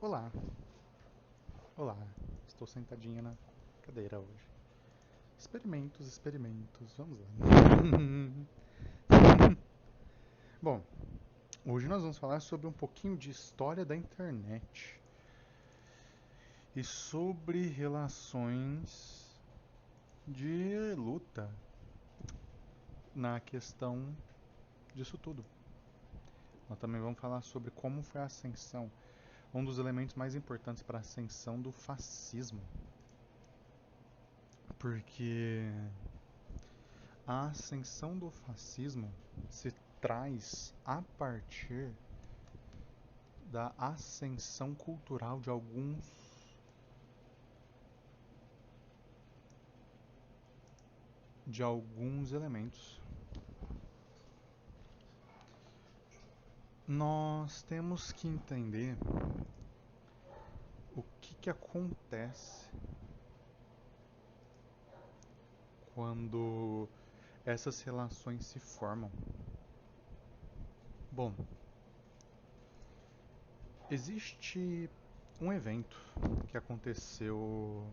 Olá, olá, estou sentadinha na cadeira hoje. Experimentos, experimentos, vamos lá. Bom, hoje nós vamos falar sobre um pouquinho de história da internet e sobre relações de luta na questão disso tudo. Nós também vamos falar sobre como foi a ascensão, um dos elementos mais importantes para a ascensão do fascismo. Porque a ascensão do fascismo se traz a partir da ascensão cultural de alguns elementos. Nós temos que entender o que acontece quando essas relações se formam. Bom, existe um evento que aconteceu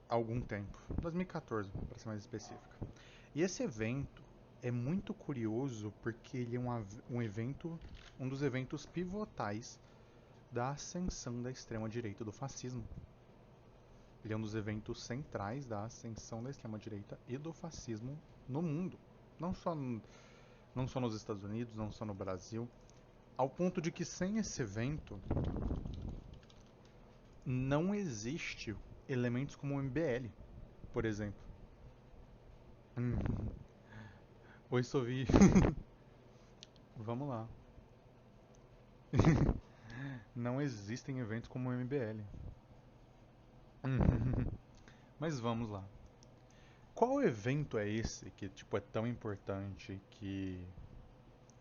há algum tempo, 2014, para ser mais específica. E esse evento é muito curioso porque ele é um evento, um dos eventos pivotais da ascensão da extrema-direita do fascismo. Ele é um dos eventos centrais da ascensão da extrema-direita e do fascismo no mundo. Não só nos Estados Unidos, não só no Brasil. Ao ponto de que sem esse evento não existe elementos como o MBL, por exemplo. Hum. Oi, Sovi. Vamos lá. Não existem eventos como o MBL. Mas vamos lá. Qual evento é esse que tipo é tão importante que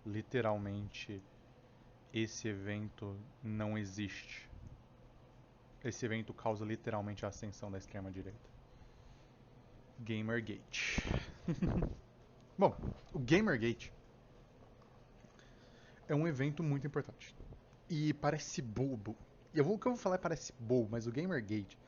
literalmente esse evento não existe? Esse evento causa literalmente a ascensão da extrema direita. Gamergate. Bom, o Gamergate é um evento muito importante. E parece bobo. O que eu vou falar parece bobo, mas o Gamergate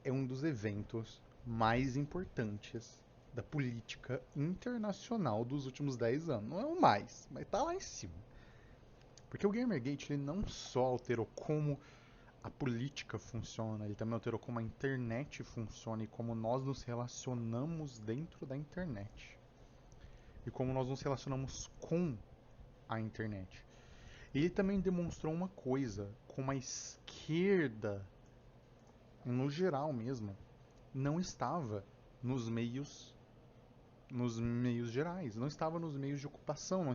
é um dos eventos mais importantes da política internacional dos últimos 10 anos. Não é o mais, mas tá lá em cima. Porque o Gamergate ele não só alterou como a política funciona, ele também alterou como a internet funciona e como nós nos relacionamos dentro da internet. E como nós nos relacionamos com a internet. Ele também demonstrou uma coisa, como a esquerda, no geral mesmo, não estava nos meios gerais, não estava nos meios de ocupação, não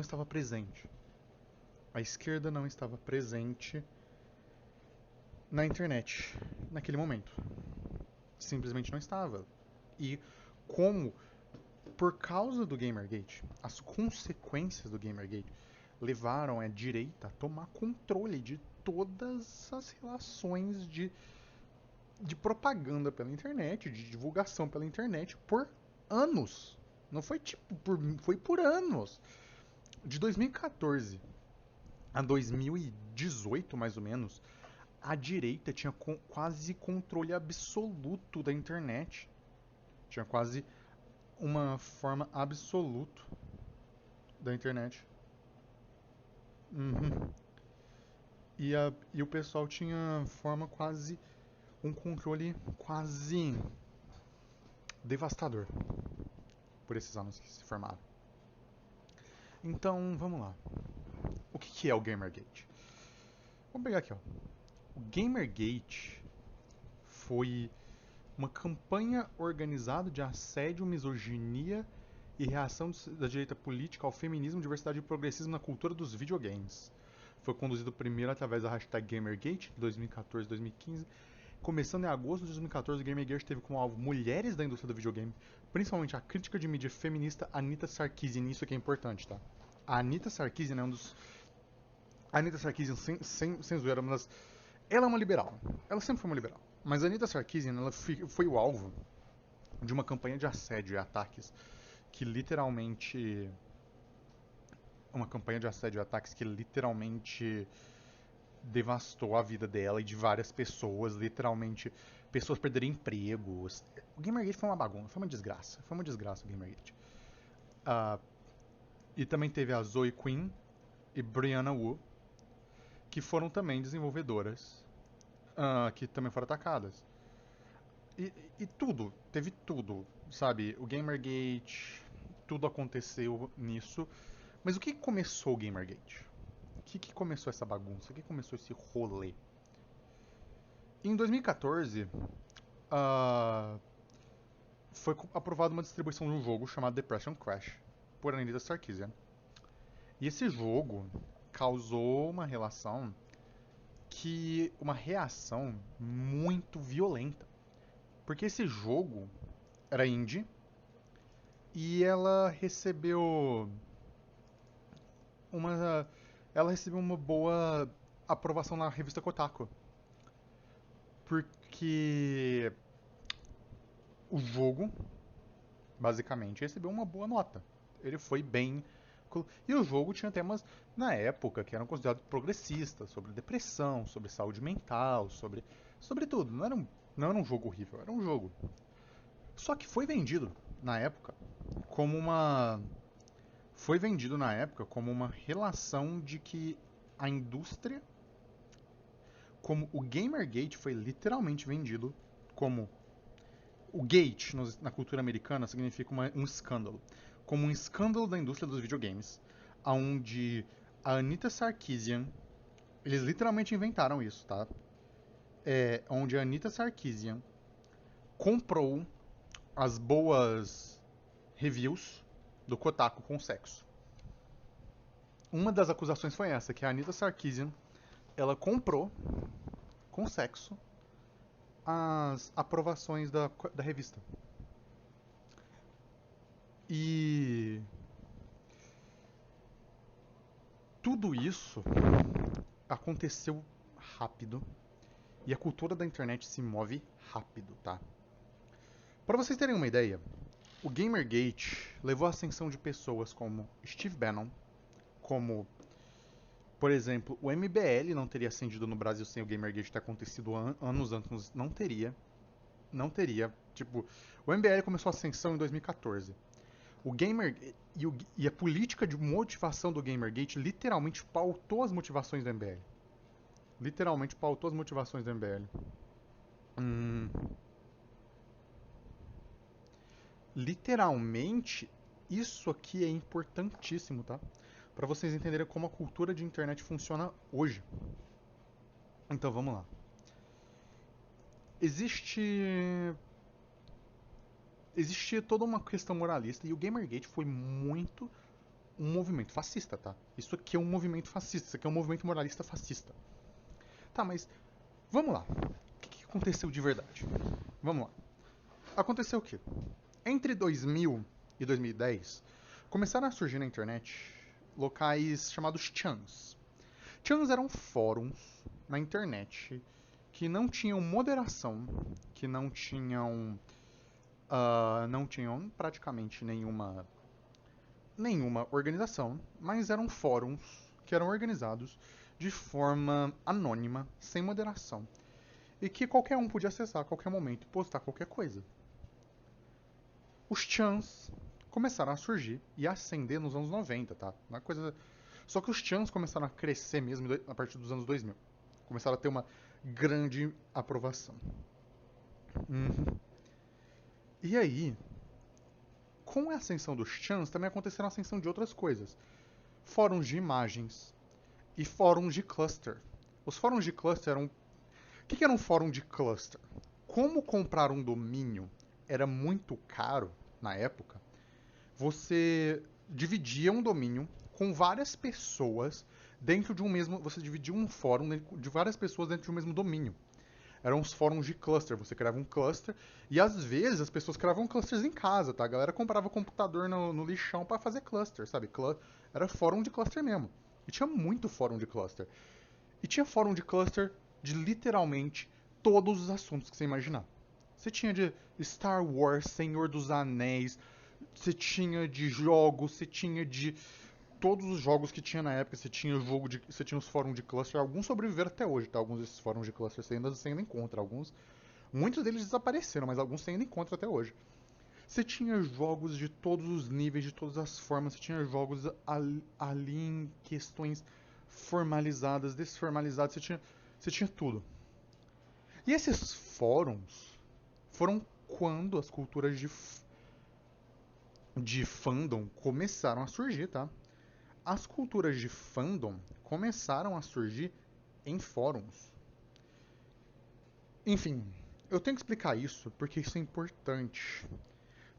estava presente. A esquerda não estava presente na internet naquele momento. Simplesmente não estava. E como, por causa do Gamergate, as consequências do Gamergate levaram a direita a tomar controle de todas as relações de propaganda pela internet, de divulgação pela internet por anos. Não foi foi por anos. De 2014 a 2018, mais ou menos, a direita tinha quase controle absoluto da internet. Tinha quase uma forma absoluta da internet. Uhum. E o pessoal tinha forma quase um controle quase devastador por esses anos que se formaram. Então, vamos lá. O que é o Gamergate? Vamos pegar aqui, ó. O Gamergate foi uma campanha organizada de assédio, misoginia e reação da direita política ao feminismo, diversidade e progressismo na cultura dos videogames. Foi conduzido primeiro através da hashtag Gamergate, de 2014 2015. Começando em agosto de 2014, o Gamergate teve como alvo mulheres da indústria do videogame, principalmente a crítica de mídia feminista Anita Sarkeesian. Isso aqui é importante, tá? A Anita Sarkeesian é um dos... A Anita Sarkeesian, sem zoeira, ela é uma liberal. Ela sempre foi uma liberal. Mas a Anita Sarkeesian ela foi o alvo de uma campanha de assédio e ataques que literalmente... Uma campanha de assédio e ataques que literalmente devastou a vida dela e de várias pessoas, literalmente, pessoas perderam empregos. O Gamergate foi uma bagunça, foi uma desgraça o Gamergate. E também teve a Zoe Quinn e Brianna Wu, que foram também desenvolvedoras, que também foram atacadas. E tudo, teve tudo, sabe? O Gamergate, tudo aconteceu nisso. Mas o que começou o Gamergate? O que começou essa bagunça? O que começou esse rolê? Em 2014, foi aprovada uma distribuição de um jogo chamado Depression Crash por Anita Sarkeesian. E esse jogo causou uma reação muito violenta. Porque esse jogo era indie e ela recebeu uma boa aprovação na revista Kotaku. Porque o jogo, basicamente, recebeu uma boa nota. Ele foi bem. E o jogo tinha temas, na época, que eram considerados progressistas, sobre depressão, sobre saúde mental, sobre tudo. Não era um jogo horrível, era um jogo. Só que foi vendido, na época, como uma relação de que a indústria, como o Gamergate foi literalmente vendido como... O gate, na cultura americana, significa um escândalo. Como um escândalo da indústria dos videogames, onde a Anita Sarkeesian... Eles literalmente inventaram isso, tá? Onde a Anita Sarkeesian comprou as boas reviews do Kotaku com sexo. Uma das acusações foi essa, que a Anita Sarkeesian, ela comprou com sexo as aprovações da revista. E tudo isso aconteceu rápido e a cultura da internet se move rápido, tá? Para vocês terem uma ideia, o Gamergate levou a ascensão de pessoas como Steve Bannon, como, por exemplo, o MBL não teria ascendido no Brasil sem o Gamergate ter acontecido anos antes, não teria. Tipo, o MBL começou a ascensão em 2014. E a política de motivação do Gamergate literalmente pautou as motivações do MBL. Literalmente, isso aqui é importantíssimo, tá? Para vocês entenderem como a cultura de internet funciona hoje. Então, vamos lá. Existia toda uma questão moralista e o Gamergate foi muito um movimento fascista, tá? Isso aqui é um movimento fascista, isso aqui é um movimento moralista fascista. Tá, mas vamos lá. O que aconteceu de verdade? Vamos lá. Aconteceu o quê? Entre 2000 e 2010, começaram a surgir na internet locais chamados chans. Chans eram fóruns na internet que não tinham moderação, que não tinham praticamente nenhuma organização, mas eram fóruns que eram organizados de forma anônima, sem moderação, e que qualquer um podia acessar a qualquer momento e postar qualquer coisa. Os chans começaram a surgir e a ascender nos anos 90, tá? Uma coisa... Só que os chans começaram a crescer mesmo a partir dos anos 2000. Começaram a ter uma grande aprovação. E aí, com a ascensão dos chans, também aconteceram a ascensão de outras coisas. Fóruns de imagens e fóruns de cluster. Os fóruns de cluster eram... O que era um fórum de cluster? Como comprar um domínio era muito caro na época, você dividia um domínio com várias pessoas dentro de um mesmo... Você dividia um fórum de várias pessoas dentro de um mesmo domínio. Eram os fóruns de cluster. Você criava um cluster e às vezes as pessoas criavam clusters em casa, tá? A galera comprava computador no lixão para fazer cluster, sabe? Era fórum de cluster mesmo. E tinha muito fórum de cluster. E tinha fórum de cluster de literalmente todos os assuntos que você imaginar. Você tinha de Star Wars, Senhor dos Anéis, você tinha de jogos, você tinha de todos os jogos que tinha na época, você tinha os fóruns de cluster, alguns sobreviveram até hoje, tá? Alguns desses fóruns de cluster você ainda encontra, muitos deles desapareceram, mas alguns você ainda encontra até hoje. Você tinha jogos de todos os níveis, de todas as formas, você tinha jogos ali em questões formalizadas, desformalizadas, você tinha tudo. E esses fóruns foram quando as culturas de fandom começaram a surgir, tá? As culturas de fandom começaram a surgir em fóruns. Enfim, eu tenho que explicar isso porque isso é importante.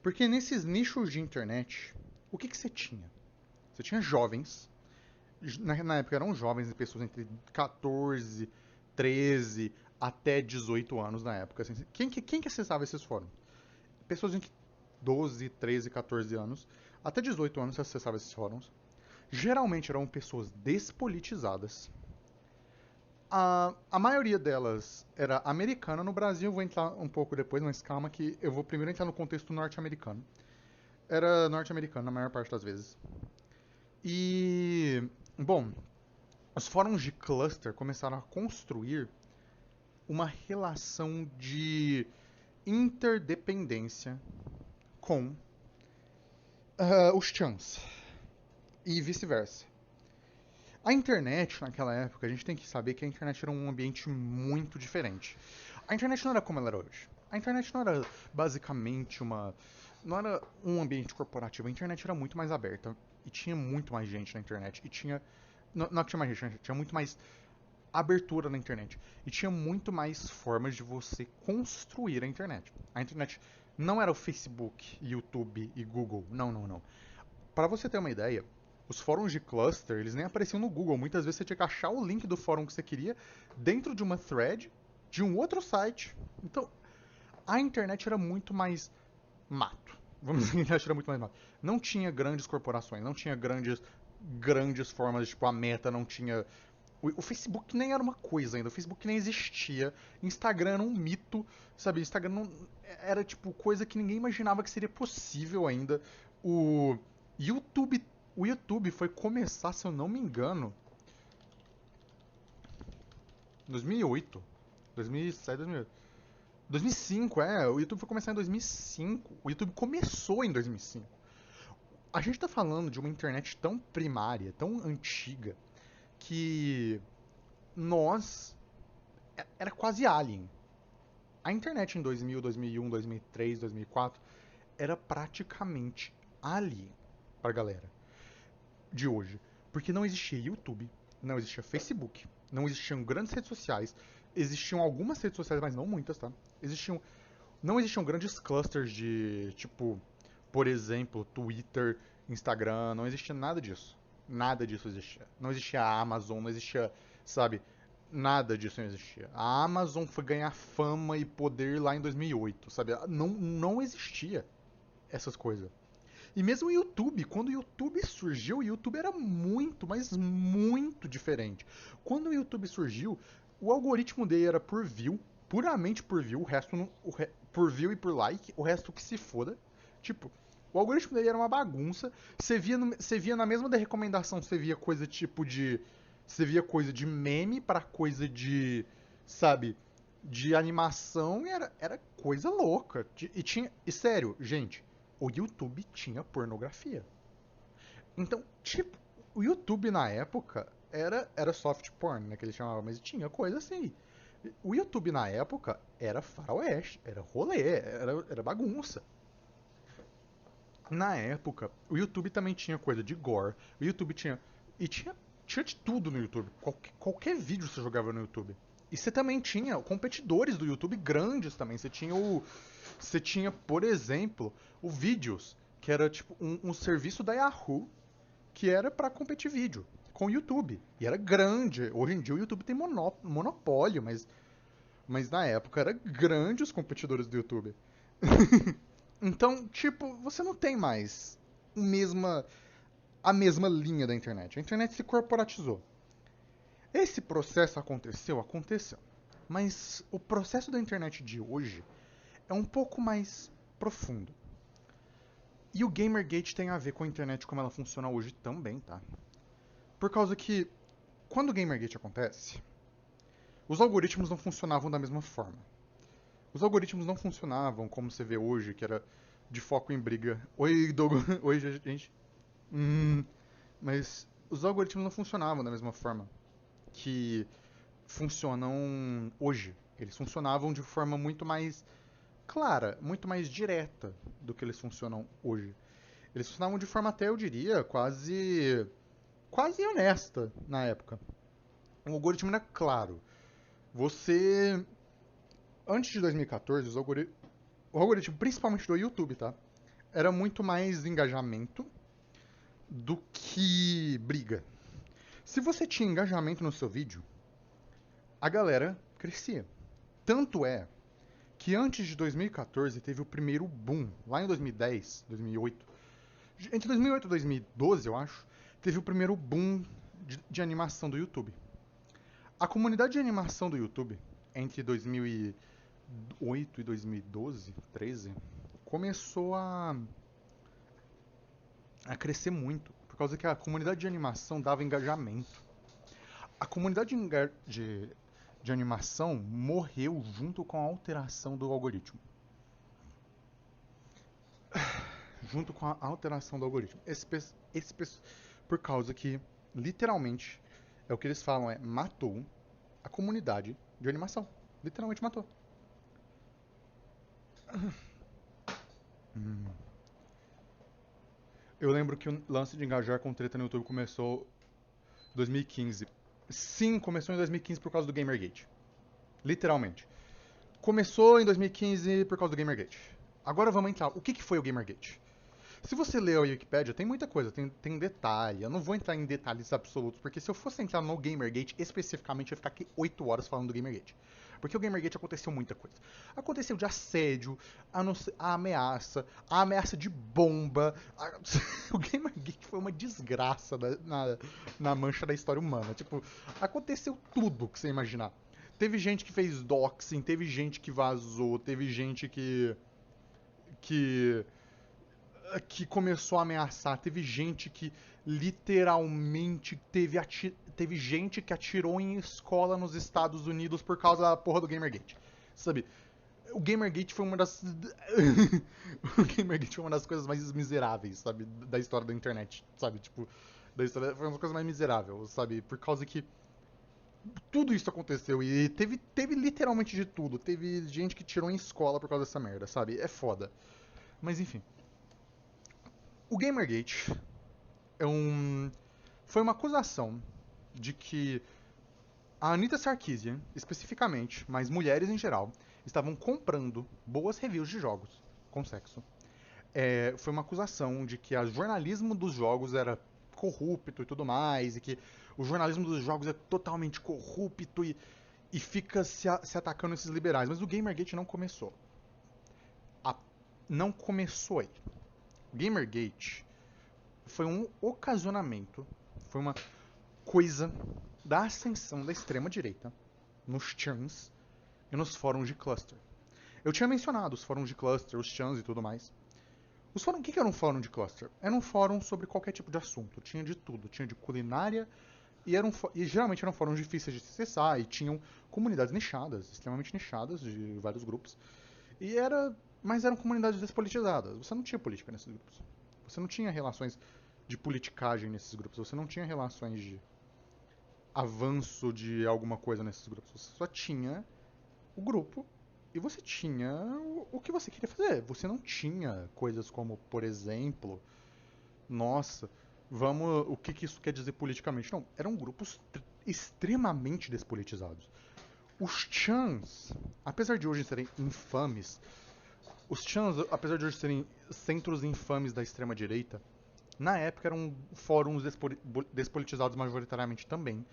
Porque nesses nichos de internet, o que você tinha? Você tinha jovens, na época eram jovens, pessoas entre 14, 13 até 18 anos na época. Assim, quem que acessava esses fóruns? Pessoas entre 12, 13, 14 anos, até 18 anos acessava esses fóruns. Geralmente eram pessoas despolitizadas. A maioria delas era americana. No Brasil eu vou entrar um pouco depois, mas calma que eu vou primeiro entrar no contexto norte-americano. Era norte-americano na maior parte das vezes. E, bom, os fóruns de cluster começaram a construir uma relação de interdependência com os chans e vice-versa. A internet, naquela época, a gente tem que saber que a internet era um ambiente muito diferente. A internet não era como ela era hoje. A internet não era basicamente não era um ambiente corporativo. A internet era muito mais aberta. E tinha muito mais gente na internet. E tinha. Não tinha mais gente, tinha muito mais abertura na internet. E tinha muito mais formas de você construir a internet. A internet não era o Facebook, YouTube e Google. Não, não, não. Para você ter uma ideia, os fóruns de cluster, eles nem apareciam no Google. Muitas vezes você tinha que achar o link do fórum que você queria dentro de uma thread de um outro site. Então, a internet era muito mais mato. Vamos dizer que a internet era muito mais mato. Não tinha grandes corporações, não tinha grandes formas, tipo, a Meta não tinha... O Facebook nem era uma coisa ainda, o Facebook nem existia. Instagram era um mito, sabe? Instagram não... era, tipo, coisa que ninguém imaginava que seria possível ainda. O YouTube... O YouTube foi começar, se eu não me engano, 2008, 2007, 2008. 2005, o YouTube foi começar em 2005. O YouTube começou em 2005. A gente tá falando de uma internet tão primária, tão antiga, que nós era quase alien. A internet em 2000, 2001, 2003, 2004 era praticamente alien pra galera de hoje. Porque não existia YouTube, não existia Facebook, não existiam grandes redes sociais, existiam algumas redes sociais, mas não muitas, tá? Não existiam grandes clusters de, tipo, por exemplo, Twitter, Instagram, não existia nada disso. Nada disso existia. Não existia a Amazon, não existia, sabe? Nada disso não existia. A Amazon foi ganhar fama e poder lá em 2008, sabe? Não existia essas coisas. E mesmo o YouTube, quando o YouTube surgiu, o YouTube era muito, mas muito diferente. Quando o YouTube surgiu, o algoritmo dele era por view, puramente por view, o resto não, por view e por like, o resto que se foda. Tipo, o algoritmo dele era uma bagunça. Você via na mesma da recomendação, você via coisa tipo de. Você via coisa de meme para coisa de. Sabe? De animação e era coisa louca. E sério, gente, o YouTube tinha pornografia. Então, tipo, o YouTube na época era soft porn, né, que eles chamavam, mas tinha coisa assim. O YouTube na época era faroeste, era rolê, era bagunça. Na época, o YouTube também tinha coisa de gore, o YouTube tinha... E tinha de tudo no YouTube, qualquer vídeo você jogava no YouTube. E você também tinha competidores do YouTube grandes também, Você tinha, por exemplo, o Vídeos, que era tipo um serviço da Yahoo que era para competir vídeo com o YouTube. E era grande. Hoje em dia o YouTube tem monopólio, mas na época era grande os competidores do YouTube. Então, tipo, você não tem mais a mesma linha da internet. A internet se corporatizou. Esse processo aconteceu? Aconteceu. Mas o processo da internet de hoje é um pouco mais profundo. E o Gamergate tem a ver com a internet como ela funciona hoje também, tá? Por causa que, quando o Gamergate acontece, os algoritmos não funcionavam da mesma forma. Os algoritmos não funcionavam como você vê hoje, que era de foco em briga. Oi, Douglas. Oi, gente. Mas os algoritmos não funcionavam da mesma forma que funcionam hoje. Eles funcionavam de forma muito mais clara, muito mais direta do que eles funcionam hoje. Eles funcionavam de forma até, eu diria, quase honesta na época. O algoritmo era claro. Você, antes de 2014, o algoritmo, principalmente do YouTube, tá? Era muito mais engajamento do que briga. Se você tinha engajamento no seu vídeo, a galera crescia. Tanto é que antes de 2014 teve o primeiro boom, lá em 2010, 2008. Entre 2008 e 2012, eu acho, teve o primeiro boom de animação do YouTube. A comunidade de animação do YouTube, entre 2008 e 2012, 13, começou a crescer muito, por causa que a comunidade de animação dava engajamento. A comunidade de animação morreu junto com a alteração do algoritmo. Junto com a alteração do algoritmo. Por causa que, literalmente, é o que eles falam, matou a comunidade de animação. Literalmente matou. Eu lembro que o lance de engajar com treta no YouTube começou em 2015. Sim, começou em 2015 por causa do Gamergate. Literalmente. Começou em 2015 por causa do Gamergate. Agora vamos entrar. O que foi o Gamergate? Se você ler a Wikipedia, tem muita coisa, tem detalhe. Eu não vou entrar em detalhes absolutos, porque se eu fosse entrar no Gamergate especificamente, eu ia ficar aqui 8 horas falando do Gamergate. Porque o Gamergate aconteceu muita coisa. Aconteceu de assédio, a ameaça de bomba. O Gamergate foi uma desgraça na mancha da história humana. Tipo, aconteceu tudo que você imaginar. Teve gente que fez doxing, teve gente que vazou, teve gente que começou a ameaçar. Teve gente que literalmente teve gente que atirou em escola nos Estados Unidos por causa da porra do Gamergate. Sabe? O Gamergate foi uma das o Gamergate foi uma das coisas mais miseráveis, sabe, da história da internet, sabe? Tipo, da história foi uma das coisas mais miseráveis, sabe? Por causa que tudo isso aconteceu e teve literalmente de tudo. Teve gente que tirou em escola por causa dessa merda, sabe? É foda. Mas enfim. O Gamergate foi uma acusação de que a Anita Sarkeesian, especificamente, mas mulheres em geral, estavam comprando boas reviews de jogos com sexo. Foi uma acusação de que o jornalismo dos jogos era corrupto e tudo mais, e que o jornalismo dos jogos é totalmente corrupto e fica se atacando esses liberais. Mas o Gamergate não começou. Não começou aí. O Gamergate foi um ocasionamento, foi uma coisa da ascensão da extrema-direita nos chans e nos fóruns de cluster. Eu tinha mencionado os fóruns de cluster, os chans e tudo mais. O que era um fórum de cluster? Era um fórum sobre qualquer tipo de assunto. Tinha de tudo. Tinha de culinária e geralmente eram fóruns difíceis de acessar e tinham comunidades nichadas, extremamente nichadas, de vários grupos. Mas eram comunidades despolitizadas. Você não tinha política nesses grupos. Você não tinha relações de politicagem nesses grupos. Você não tinha relações de avanço de alguma coisa nesses grupos. Você só tinha o grupo e você tinha o que você queria fazer. Você não tinha coisas como, por exemplo, nossa, o que isso quer dizer politicamente? Não, eram grupos extremamente despolitizados. Os chans, apesar de hoje serem infames, os chans, apesar de hoje serem centros infames da extrema-direita, na época eram fóruns despolitizados majoritariamente também,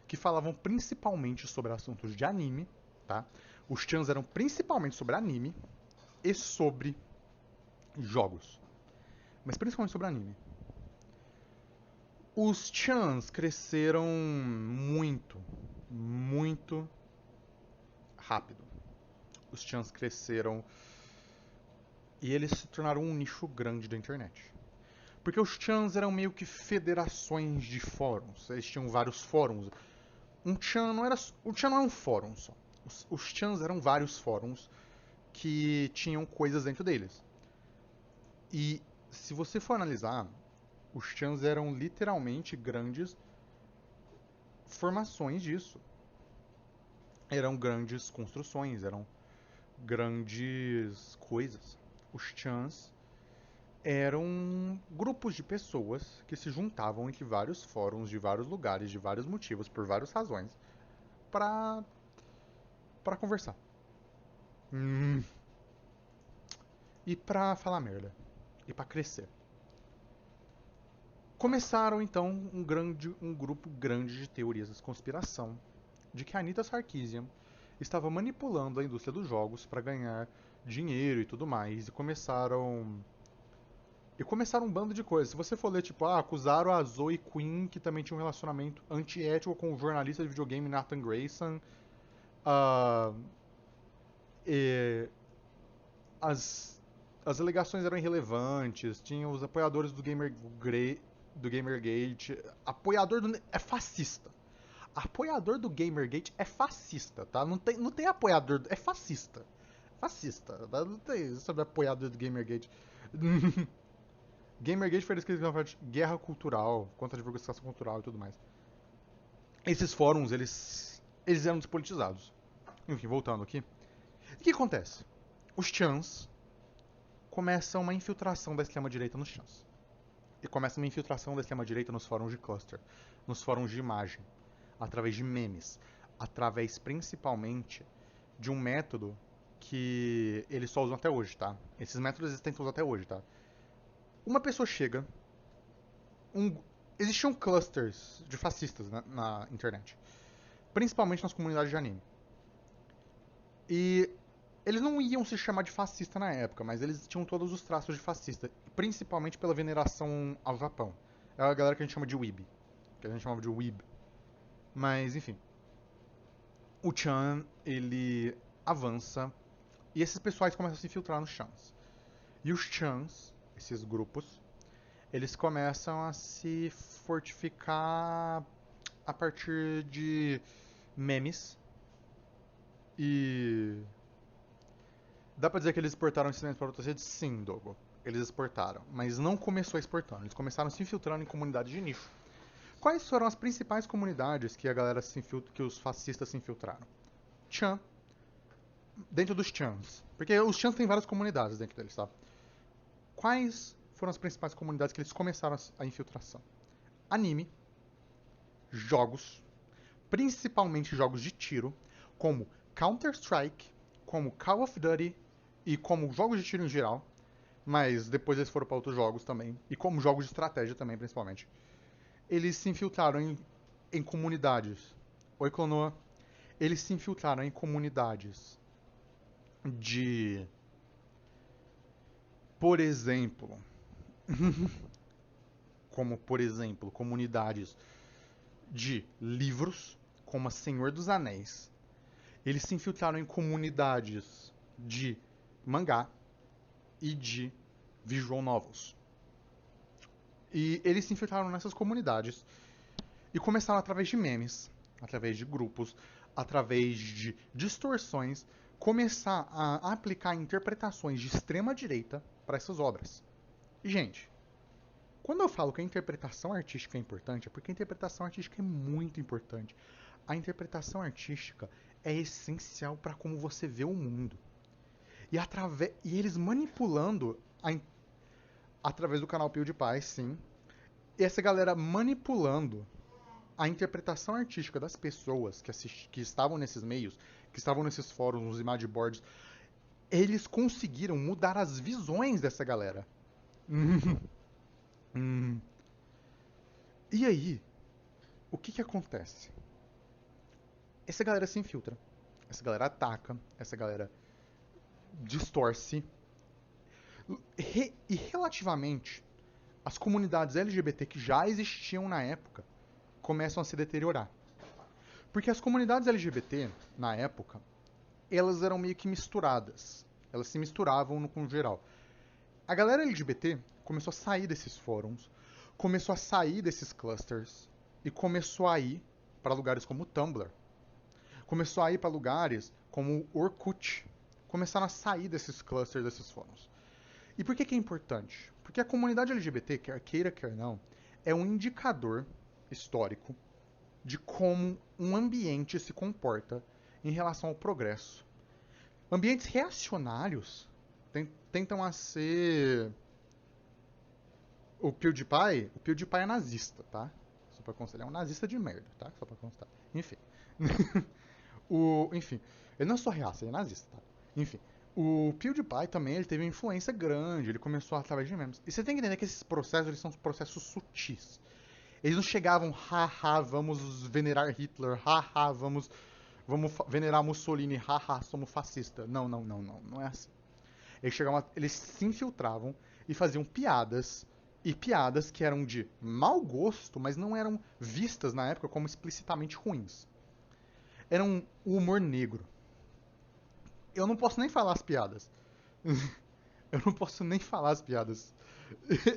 que falavam principalmente sobre assuntos de anime, tá? Os chans eram principalmente sobre anime e sobre jogos, mas principalmente sobre anime. Os chans cresceram muito, muito rápido. Os chans cresceram E eles se tornaram um nicho grande da internet. Porque os chans eram meio que federações de fóruns. Eles tinham vários fóruns. Um chan não era um fórum só. Os chans eram vários fóruns que tinham coisas dentro deles. E se você for analisar, os chans eram literalmente grandes formações disso. Eram grandes construções, eram grandes coisas. Os chans eram grupos de pessoas que se juntavam entre vários fóruns de vários lugares, de vários motivos, por várias razões, para conversar. E pra falar merda. E pra crescer. Começaram então um grupo grande de teorias da conspiração de que a Anita Sarkeesian estava manipulando a indústria dos jogos para ganhar dinheiro e tudo mais. E começaram um bando de coisas. Se você for ler, tipo, acusaram a Zoe Quinn, que também tinha um relacionamento antiético com o jornalista de videogame Nathan Grayson. As alegações eram irrelevantes. Tinha os apoiadores do Gamergate. É fascista. Apoiador do Gamergate é fascista, tá? Não tem apoiador. É fascista. Fascista. Tá? Não tem sobre apoiador do Gamergate. Gamergate foi descrito como guerra cultural, contra a divulgação cultural e tudo mais. Esses fóruns, eles eram despolitizados. Enfim, voltando aqui. O que acontece? Os chans começam uma infiltração da extrema-direita nos chans. E começa uma infiltração da extrema-direita nos fóruns de cluster, nos fóruns de imagem, através de memes, através principalmente de um método que eles só usam até hoje, tá? Esses métodos eles tentam usar até hoje, tá? Uma pessoa chega, existiam clusters de fascistas na internet, principalmente nas comunidades de anime. E eles não iam se chamar de fascista na época, mas eles tinham todos os traços de fascista, principalmente pela veneração ao Japão. É a galera que a gente chama de Weeb, que a gente chamava de Weeb. Mas, enfim. O Chan, ele avança e esses pessoais começam a se infiltrar nos Chans. E os Chans, esses grupos, eles começam a se fortificar a partir de memes e... Dá pra dizer que eles exportaram ensinamentos para outras redes? Sim, Dogo. Eles exportaram, mas não começou exportando. Eles começaram se infiltrando em comunidades de nicho. Quais foram as principais comunidades que a galera que os fascistas se infiltraram? Chan, dentro dos Chans. Porque os Chans têm várias comunidades dentro deles, tá? Quais foram as principais comunidades que eles começaram a infiltração? Anime, jogos, principalmente jogos de tiro, como Counter-Strike, como Call of Duty e como jogos de tiro em geral, mas depois eles foram para outros jogos também, e como jogos de estratégia também, principalmente. Eles se infiltraram em comunidades. Oi, Clonoa. Eles se infiltraram em comunidades de... Por exemplo... como, por exemplo, comunidades de livros, como a Senhor dos Anéis. Eles se infiltraram em comunidades de mangá e de visual novels. E eles se infiltraram nessas comunidades e começaram através de memes, através de grupos, através de distorções, começar a aplicar interpretações de extrema direita para essas obras. E, gente, quando eu falo que a interpretação artística é importante, é porque a interpretação artística é muito importante. A interpretação artística é essencial para como você vê o mundo. E eles manipulando através do canal PewDiePie, sim. E essa galera manipulando a interpretação artística das pessoas que estavam nesses meios, que estavam nesses fóruns, nos image boards, eles conseguiram mudar as visões dessa galera. E aí, o que acontece? Essa galera se infiltra, essa galera ataca, essa galera distorce. E relativamente, as comunidades LGBT que já existiam na época começam a se deteriorar. Porque as comunidades LGBT, na época, elas eram meio que misturadas. Elas se misturavam no geral. A galera LGBT começou a sair desses fóruns, começou a sair desses clusters e começou a ir para lugares como o Tumblr, começou a ir para lugares como o Orkut, começaram a sair desses clusters, desses fóruns. E por que, que é importante? Porque a comunidade LGBT, quer queira, quer não, é um indicador histórico de como um ambiente se comporta em relação ao progresso. Ambientes reacionários tentam a ser. O PewDiePie é nazista, tá? Só pra constar. Ele é um nazista de merda, tá? Só pra constar. Enfim. Enfim. Ele não é só reaça, ele é nazista, tá? Enfim. O PewDiePie também ele teve uma influência grande, ele começou através de memes. E você tem que entender que esses processos eles são processos sutis. Eles não chegavam, haha, vamos venerar Hitler, haha, vamos venerar Mussolini, haha, somos fascista. Não, não, não, não, não é assim. Eles se infiltravam e faziam piadas, e piadas que eram de mau gosto, mas não eram vistas na época como explicitamente ruins. Eram o humor negro. Eu não posso nem falar as piadas. Eu não posso nem falar as piadas.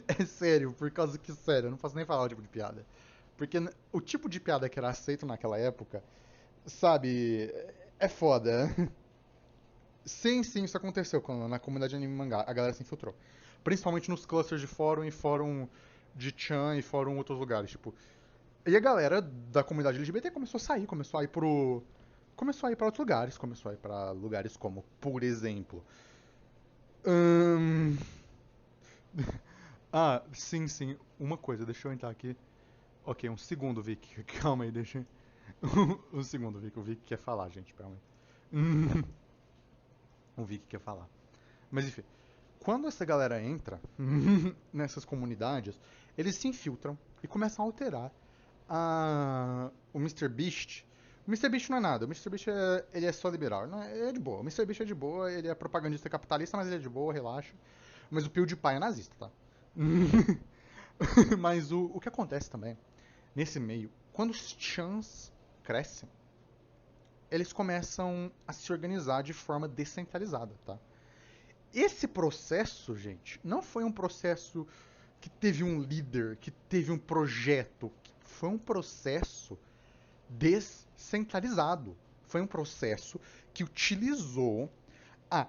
É sério, por causa que, sério, eu não posso nem falar o tipo de piada. Porque o tipo de piada que era aceito naquela época, sabe, é foda. Sim, sim, isso aconteceu quando na comunidade de anime e mangá a galera se infiltrou. Principalmente nos clusters de fórum e fórum de Chan e fórum em outros lugares, tipo. E a galera da comunidade LGBT começou a sair, começou a ir para outros lugares, começou a ir para lugares como, por exemplo, Ahn, ah, sim, sim. Uma coisa, deixa eu entrar aqui. Ok, um segundo, Vic. Calma aí, deixa. Um segundo, Vic. O Vic quer falar, gente, calma aí. O Vic quer falar. Mas enfim, quando essa galera entra nessas comunidades, eles se infiltram e começam a alterar o Mr. Beast. O Mr. Beast não é nada, o Mr. Beast ele é só liberal, não é, ele é de boa. O Mr. Beast é de boa, ele é propagandista capitalista, mas ele é de boa, relaxa. Mas o PewDiePie é nazista, tá? Mas o que acontece também, nesse meio, quando os chans crescem, eles começam a se organizar de forma descentralizada, tá? Esse processo, gente, não foi um processo que teve um líder, que teve um projeto. Foi um processo descentralizado. Foi um processo que utilizou a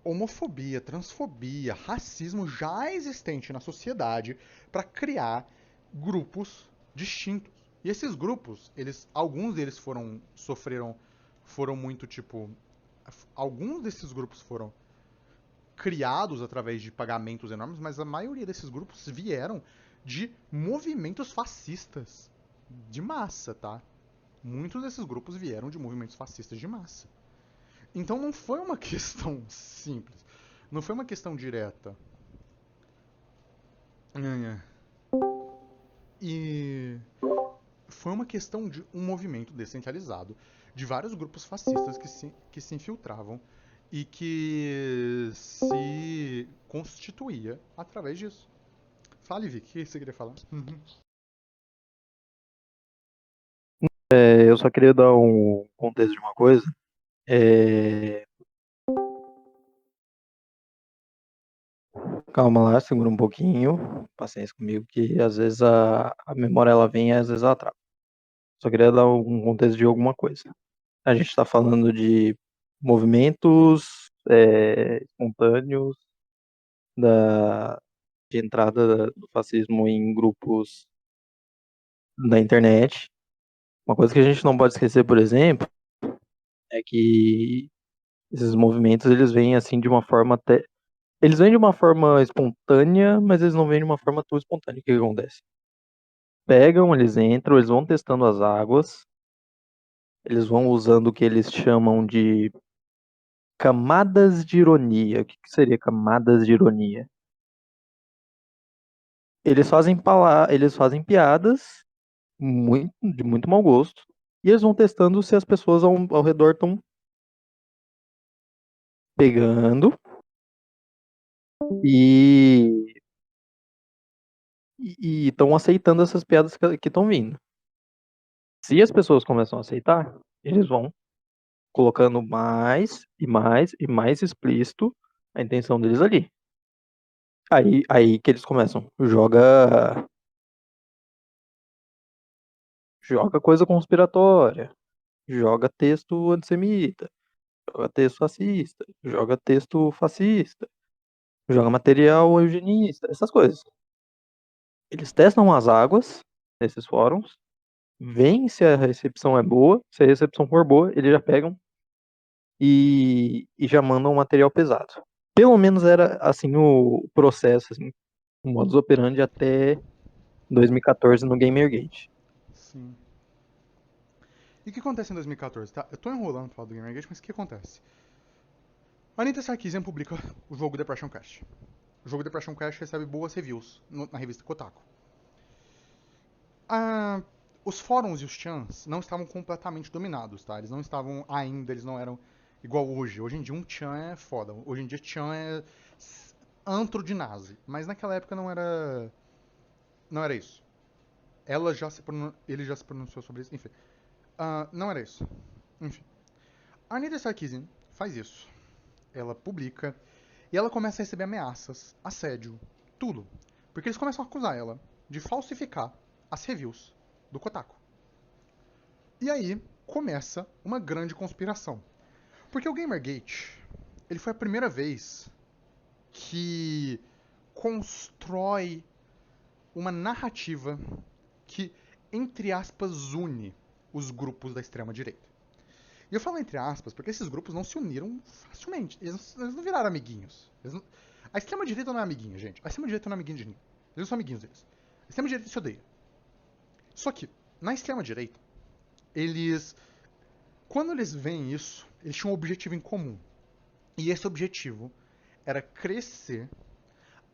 homofobia, transfobia, racismo já existente na sociedade para criar grupos distintos. E esses grupos, alguns deles foram muito tipo, alguns desses grupos foram criados através de pagamentos enormes, mas a maioria desses grupos vieram de movimentos fascistas de massa, tá? Muitos desses grupos vieram de movimentos fascistas de massa. Então não foi uma questão simples. Não foi uma questão direta. E foi uma questão de um movimento descentralizado de vários grupos fascistas que se infiltravam e que se constituía através disso. Fale, Vic, o que você queria falar? Eu só queria dar um contexto de uma coisa. É, Calma lá, segura um pouquinho. Paciência comigo, que às vezes a memória ela vem e às vezes ela trava. Só queria dar um contexto de alguma coisa. A gente está falando de movimentos espontâneos da, de entrada do fascismo em grupos da internet. Uma coisa que a gente não pode esquecer, por exemplo, é que esses movimentos eles vêm assim de uma forma até. Eles vêm de uma forma espontânea, mas eles não vêm de uma forma tão espontânea. O que que acontece? Pegam, eles entram, eles vão testando as águas, eles vão usando o que eles chamam de camadas de ironia. O que que seria camadas de ironia? Eles fazem piadas de muito mau gosto, e eles vão testando se as pessoas ao redor estão pegando e estão aceitando essas piadas que estão vindo. Se as pessoas começam a aceitar, eles vão colocando mais e mais e mais explícito a intenção deles ali. Aí que eles começam. Joga coisa conspiratória. Joga texto antissemita. Joga texto racista. Joga texto fascista. Joga material eugenista. Essas coisas. Eles testam as águas nesses fóruns. Veem se a recepção é boa. Se a recepção for boa, eles já pegam e já mandam um material pesado. Pelo menos era assim o processo, assim, o modus operandi até 2014 no Gamergate. Sim. E o que acontece em 2014, tá? Eu tô enrolando pra falar do Gamergate, mas o que acontece? A Anita Sarkeesian publica o jogo Depression Cast. O jogo Depression Cast recebe boas reviews na revista Kotaku. Ah, os fóruns e os chans não estavam completamente dominados, tá? Eles não estavam ainda, eles não eram igual hoje. Hoje em dia um chan é foda. Hoje em dia chan é antro de nazi. Mas naquela época não era isso. Ele já se pronunciou sobre isso, enfim. Não era isso. Enfim. A Anita Sarkeesian faz isso. Ela publica e ela começa a receber ameaças, assédio, tudo. Porque eles começam a acusar ela de falsificar as reviews do Kotaku. E aí começa uma grande conspiração. Porque o Gamergate, ele foi a primeira vez que constrói uma narrativa que, entre aspas, une os grupos da extrema-direita. E eu falo entre aspas porque esses grupos não se uniram facilmente. Eles não viraram amiguinhos. A extrema-direita não é amiguinha, gente. A extrema-direita não é amiguinha de ninguém. Eles não são amiguinhos deles. A extrema-direita se odeia. Só que, na extrema-direita, eles. Quando eles veem isso, eles tinham um objetivo em comum. E esse objetivo era crescer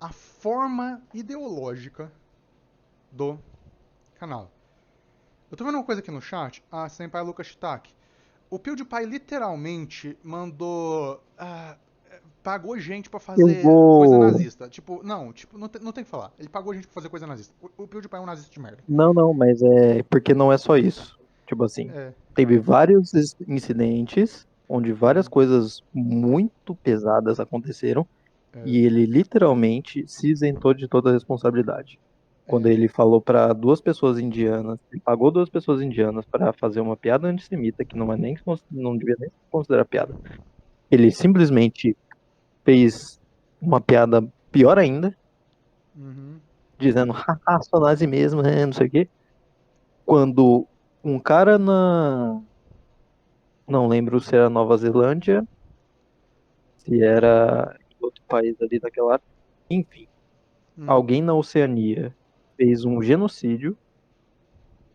a forma ideológica do canal. Eu tô vendo uma coisa aqui no chat, a Senpai Lucas Shitake. O PewDiePie literalmente mandou. Pagou gente pra Eu fazer coisa vou. nazista. Tipo, não tem que falar. Ele pagou gente pra fazer coisa nazista. O PewDiePie é um nazista de merda. Não, não, mas é porque não é só isso. Tipo assim, É, teve vários incidentes onde várias uhum, coisas muito pesadas aconteceram é, e ele literalmente se isentou de toda a responsabilidade. Quando é, ele falou para duas pessoas indianas, ele pagou duas pessoas indianas para fazer uma piada antissemita que não é nem não devia nem se considerar piada. Ele simplesmente fez uma piada pior ainda, uhum, dizendo, haha, sou nazi mesmo, não sei o quê. Quando um cara não lembro se era Nova Zelândia, se era em outro país ali daquela área, enfim, uhum. alguém na Oceania fez um genocídio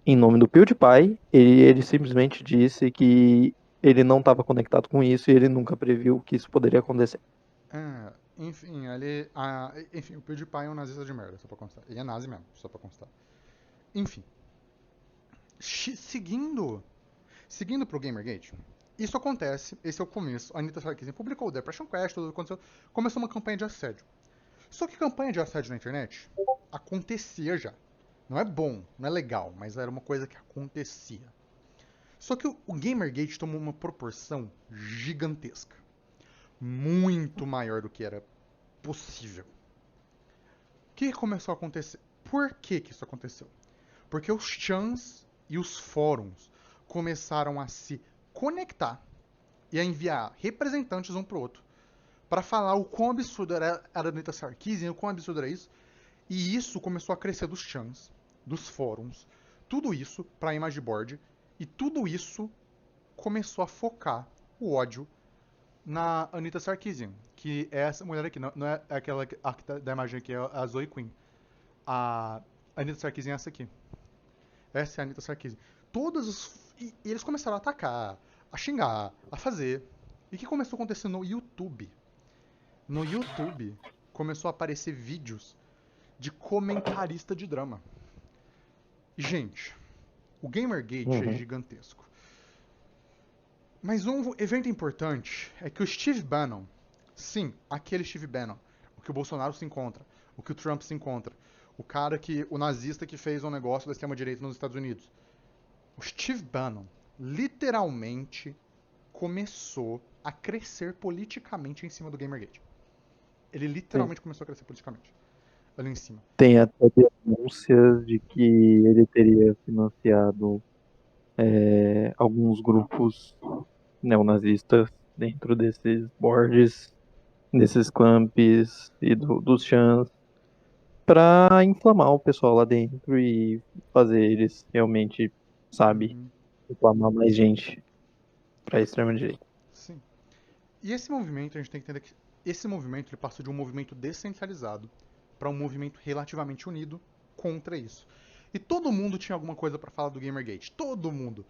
em nome do PewDiePie, ele simplesmente disse que ele não estava conectado com isso e ele nunca previu que isso poderia acontecer. Enfim, o PewDiePie é um nazista de merda, só pra constar. Ele é nazi mesmo, só pra constar. Enfim, seguindo, seguindo pro Gamergate, isso acontece, esse é o começo. A Anita Sarkeesian publicou o Depression Quest, tudo aconteceu, começou uma campanha de assédio. Só que campanha de assédio na internet acontecia já. Não é bom, não é legal, mas era uma coisa que acontecia. Só que o Gamergate tomou uma proporção gigantesca. Muito maior do que era possível. O que começou a acontecer? Por que isso aconteceu? Porque os chans e os fóruns começaram a se conectar e a enviar representantes um pro outro para falar o quão absurdo era a Anitta Sarkeesian, o quão absurdo era isso. E isso começou a crescer dos chans, dos fóruns, tudo isso para a image board, e tudo isso começou a focar o ódio na Anita Sarkeesian, que é essa mulher aqui, não é aquela da imagem aqui, é a Zoe Quinn. A Anita Sarkeesian é essa aqui. Essa é a Anita Sarkeesian. Todos os. E eles começaram a atacar, a xingar, a fazer. E o que começou a acontecer no YouTube? No YouTube começou a aparecer vídeos de comentarista de drama. Gente, o Gamergate é Uhum. gigantesco. Mas um evento importante é que o Steve Bannon, sim, aquele Steve Bannon, o que o Bolsonaro se encontra, o que o Trump se encontra, o nazista que fez um negócio da extrema-direita nos Estados Unidos, o Steve Bannon literalmente começou a crescer politicamente em cima do Gamergate. Ele Sim. literalmente começou a crescer politicamente. Ali em cima. Tem até denúncias de que ele teria financiado alguns grupos neonazistas dentro desses boards, desses clubes e dos chans, para inflamar o pessoal lá dentro e fazer eles realmente, sabe, Uhum. inflamar mais gente para a extrema-direita. Sim. E esse movimento, a gente tem que entender que esse movimento ele passou de um movimento descentralizado para um movimento relativamente unido contra isso. E todo mundo tinha alguma coisa para falar do Gamergate. Todo mundo.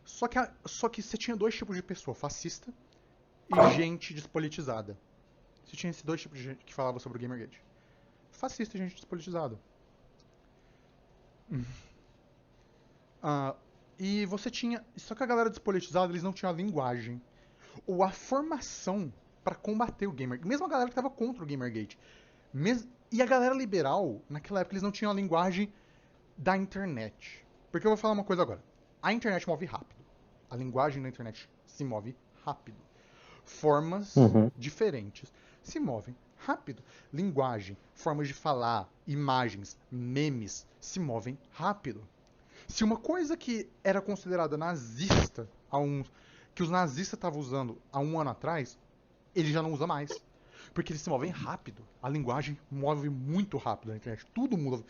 Só que você tinha dois tipos de pessoa: fascista e gente despolitizada. Você tinha esses dois tipos de gente que falava sobre o Gamergate: fascista e gente despolitizada. Ah, e você tinha. Só que a galera despolitizada, eles não tinham a linguagem ou a formação para combater o Gamergate. Mesmo a galera que estava contra o Gamergate. E a galera liberal, naquela época, eles não tinham a linguagem da internet. Porque eu vou falar uma coisa agora. A internet move rápido. A linguagem da internet se move rápido. Formas Uhum. diferentes se movem rápido. Linguagem, formas de falar, imagens, memes se movem rápido. Se uma coisa que era considerada nazista que os nazistas estavam usando há um ano atrás, ele já não usa mais. Porque eles se movem rápido. A linguagem move muito rápido na internet. Tudo muda.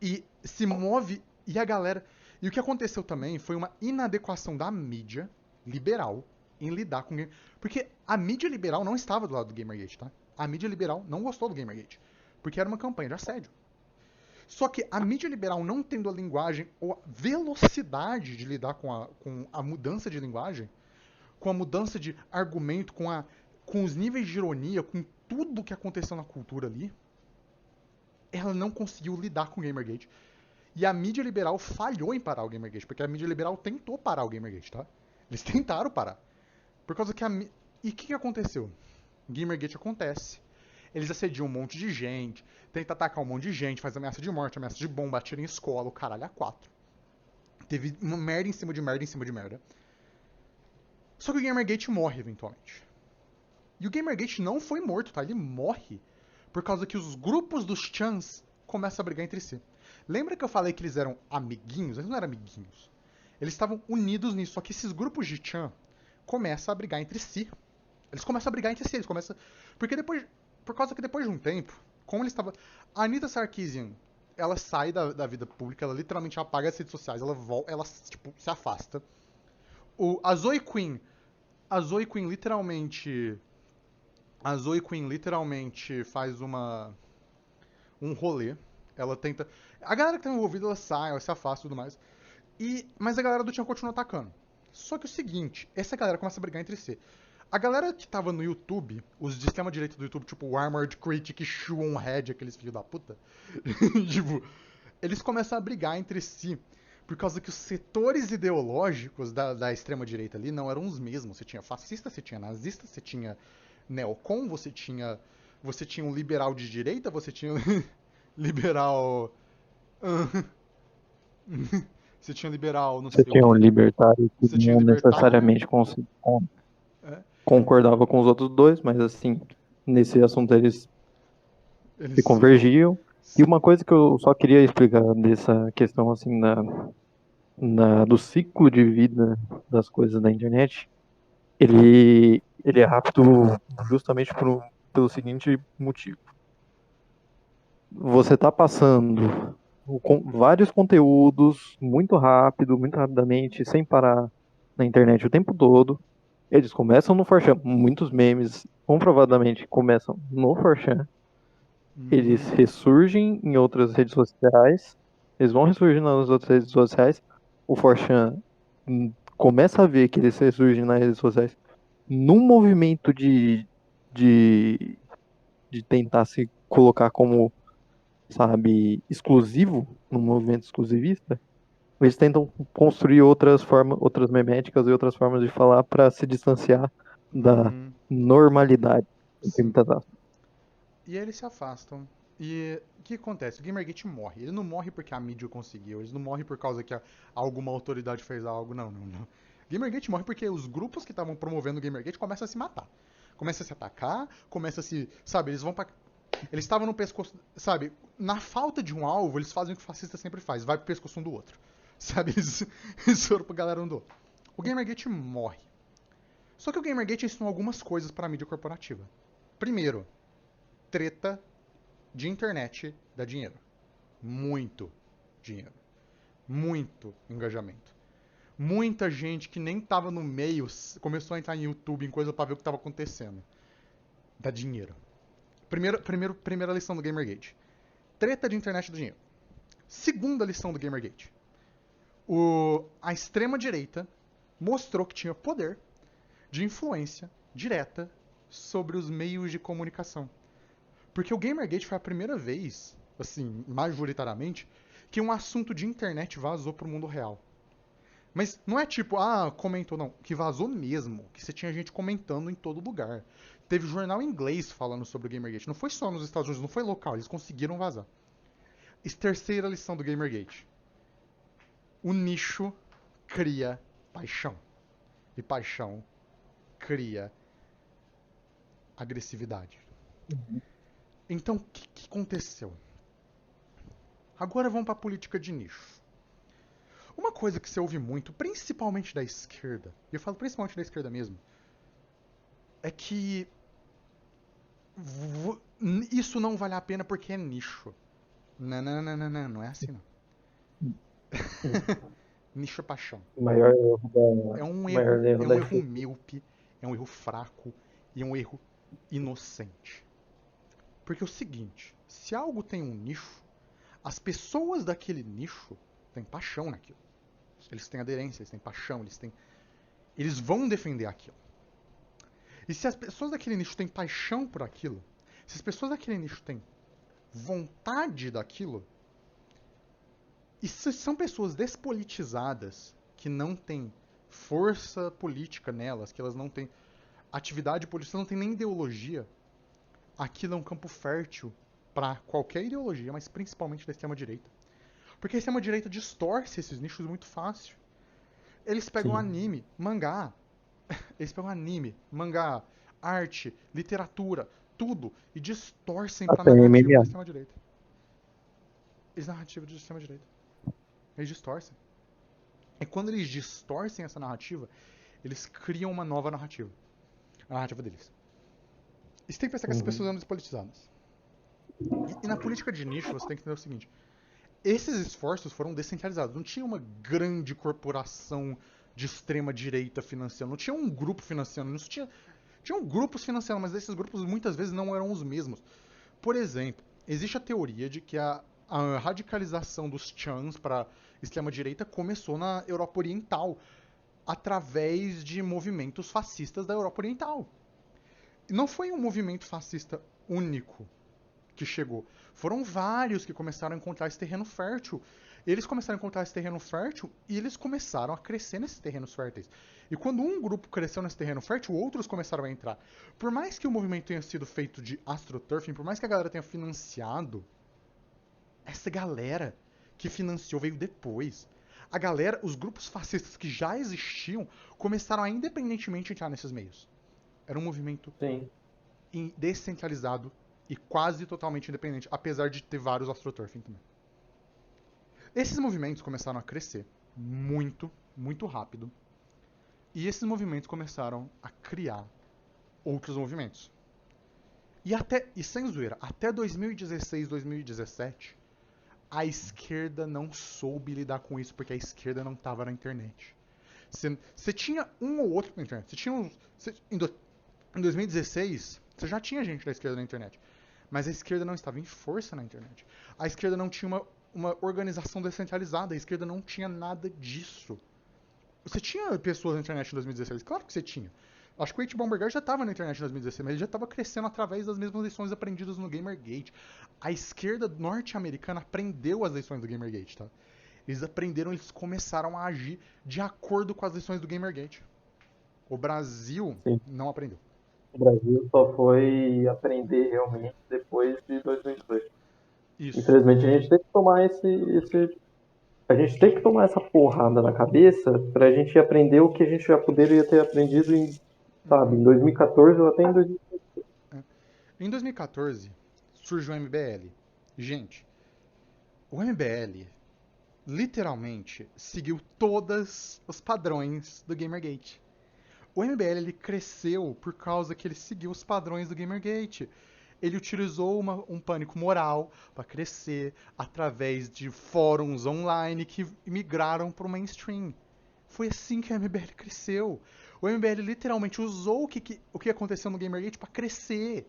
E se move. E a galera. E o que aconteceu também foi uma inadequação da mídia liberal em lidar com. Porque a mídia liberal não estava do lado do Gamergate, tá? A mídia liberal não gostou do Gamergate. Porque era uma campanha de assédio. Só que a mídia liberal não tendo a linguagem ou a velocidade de lidar com a mudança de linguagem, com a mudança de argumento, com os níveis de ironia, com tudo que aconteceu na cultura ali, ela não conseguiu lidar com o Gamergate. E a mídia liberal falhou em parar o Gamergate, porque a mídia liberal tentou parar o Gamergate, tá? Eles tentaram parar. Por causa que a. E o que aconteceu? Gamergate acontece. Eles assediam um monte de gente, tentam atacar um monte de gente, faz ameaça de morte, ameaça de bomba, atira em escola, o caralho a quatro. Teve uma merda em cima de merda em cima de merda. Só que o Gamergate morre eventualmente. E o Gamergate não foi morto, tá? Ele morre por causa que os grupos dos Chans começam a brigar entre si. Lembra que eu falei que eles eram amiguinhos? Eles não eram amiguinhos. Eles estavam unidos nisso, só que esses grupos de Chan começam a brigar entre si. Eles começam a brigar entre si, eles começam. Porque depois. Por causa que depois de um tempo, como ele estava. A Anita Sarkeesian, ela sai da vida pública, ela literalmente apaga as redes sociais, ela tipo, se afasta. A Zoe Quinn. A Zoe Quinn literalmente. A Zoe Quinn literalmente faz um rolê. Ela tenta. A galera que tá envolvida, ela sai, ela se afasta e tudo mais. Mas a galera do Chan continua atacando. Só que o seguinte, essa galera começa a brigar entre si. A galera que tava no YouTube, os de extrema direita do YouTube, tipo o Armored Critic, Shuon Head, aqueles filhos da puta, tipo, eles começam a brigar entre si. Por causa que os setores ideológicos da extrema direita ali não eram os mesmos. Você tinha fascista, você tinha nazista, você tinha neocon, você tinha um liberal de direita, você tinha liberal. Você tinha liberal, não Você sei o tinha um que. libertário que Você tinha não libertário. necessariamente É, concordava com os outros dois, mas assim, nesse assunto eles se eles. convergiam. E Sim. uma coisa que eu só queria explicar dessa questão assim do ciclo de vida das coisas da internet, ele é rápido justamente pelo seguinte motivo. Você está passando vários conteúdos muito rápido, muito rapidamente, sem parar na internet o tempo todo. Eles começam no 4chan, muitos memes comprovadamente começam no 4chan. Eles Uhum. ressurgem em outras redes sociais, eles vão ressurgir nas outras redes sociais. O 4chan começa a ver que eles ressurgem nas redes sociais num movimento de, de tentar se colocar como, sabe, exclusivo, num movimento exclusivista. Eles tentam construir outras formas, outras meméticas e outras formas de falar para se distanciar da Uhum. normalidade. Entre Sim. muitas aspas. E aí eles se afastam. E o que acontece? O Gamergate morre. Ele não morre porque a mídia conseguiu. Ele não morre por causa que alguma autoridade fez algo. Não, não, não. Gamergate morre porque os grupos que estavam promovendo o Gamergate começam a se matar. Começa a se atacar, começa a se. Sabe, eles vão pra. Eles estavam no pescoço. Sabe, na falta de um alvo, eles fazem o que o fascista sempre faz: vai pro pescoço um do outro. Sabe, eles foram pra galera um do outro. O Gamergate morre. Só que o Gamergate ensinou algumas coisas pra mídia corporativa. Primeiro, treta de internet dá dinheiro. Muito dinheiro. Muito engajamento. Muita gente que nem tava no meio começou a entrar em YouTube, em coisa pra ver o que tava acontecendo. Dá dinheiro. Primeira lição do Gamergate. Treta de internet do dinheiro. Segunda lição do Gamergate. A extrema-direita mostrou que tinha poder de influência direta sobre os meios de comunicação. Porque o Gamergate foi a primeira vez, assim, majoritariamente, que um assunto de internet vazou pro mundo real. Mas não é tipo, comentou, não. Que vazou mesmo. Que você tinha gente comentando em todo lugar. Teve jornal inglês falando sobre o Gamergate. Não foi só nos Estados Unidos, não foi local. Eles conseguiram vazar. Terceira lição do Gamergate. O nicho cria paixão. E paixão cria agressividade. Então, o que aconteceu? Agora vamos para a política de nicho. Uma coisa que você ouve muito, principalmente da esquerda, e eu falo principalmente da esquerda mesmo, é que isso não vale a pena porque é nicho. Não é assim não. Nicho é paixão. O maior erro É um o erro, maior erro é da um erro esquerda. míope, é um erro fraco e é um erro inocente. Porque é o seguinte, se algo tem um nicho, as pessoas daquele nicho têm paixão naquilo. Eles têm aderência, eles têm paixão, eles vão defender aquilo. E se as pessoas daquele nicho têm paixão por aquilo, se as pessoas daquele nicho têm vontade daquilo, e se são pessoas despolitizadas, que não têm força política nelas, que elas não têm atividade política, não têm nem ideologia, aquilo é um campo fértil para qualquer ideologia, mas principalmente da extrema-direita. Porque a extrema-direita distorce esses nichos muito fácil. Eles pegam Sim. mangá, arte, literatura, tudo, e distorcem pra Até narrativa da MMA. extrema-direita. Eles narrativa de extrema-direita. Eles distorcem. E quando eles distorcem essa narrativa, eles criam uma nova narrativa. A narrativa deles. E você tem que pensar que essas pessoas são despolitizadas. E na política de nicho, você tem que entender o seguinte. Esses esforços foram descentralizados. Não tinha uma grande corporação de extrema direita financiando. Não tinha um grupo financiando. Não tinham grupos financiando, mas esses grupos muitas vezes não eram os mesmos. Por exemplo, existe a teoria de que a radicalização dos chans para extrema direita começou na Europa Oriental, através de movimentos fascistas da Europa Oriental. Não foi um movimento fascista único que chegou. Foram vários que começaram a encontrar esse terreno fértil. Eles começaram a encontrar esse terreno fértil e eles começaram a crescer nesses terrenos férteis. E quando um grupo cresceu nesse terreno fértil, outros começaram a entrar. Por mais que o movimento tenha sido feito de astroturfing, por mais que a galera tenha financiado, essa galera que financiou veio depois. A galera, os grupos fascistas que já existiam, começaram a independentemente entrar nesses meios. Era um movimento Sim. descentralizado e quase totalmente independente, apesar de ter vários astroturfing também. Esses movimentos começaram a crescer muito, muito rápido. E esses movimentos começaram a criar outros movimentos. E sem zoeira, até 2016, 2017, a esquerda não soube lidar com isso porque a esquerda não estava na internet. Você tinha um ou outro na internet. Em 2016, você já tinha gente da esquerda na internet. Mas a esquerda não estava em força na internet. A esquerda não tinha uma organização descentralizada. A esquerda não tinha nada disso. Você tinha pessoas na internet em 2016? Claro que você tinha. Acho que o H. Bomberger já estava na internet em 2016, mas ele já estava crescendo através das mesmas lições aprendidas no Gamergate. A esquerda norte-americana aprendeu as lições do Gamergate, tá? Eles aprenderam, eles começaram a agir de acordo com as lições do Gamergate. O Brasil Sim. não aprendeu. O Brasil só foi aprender realmente depois de 2018. Isso. Infelizmente, a gente tem que tomar a gente tem que tomar essa porrada na cabeça pra gente aprender o que a gente já poderia ter aprendido em sabe? Uhum. Em 2014 ou até em 2000. É. Em 2014, surgiu o MBL. Gente, o MBL literalmente seguiu todos os padrões do Gamergate. O MBL ele cresceu por causa que ele seguiu os padrões do Gamergate. Ele utilizou um pânico moral para crescer através de fóruns online que migraram para o mainstream. Foi assim que o MBL cresceu. O MBL literalmente usou o que aconteceu no Gamergate para crescer.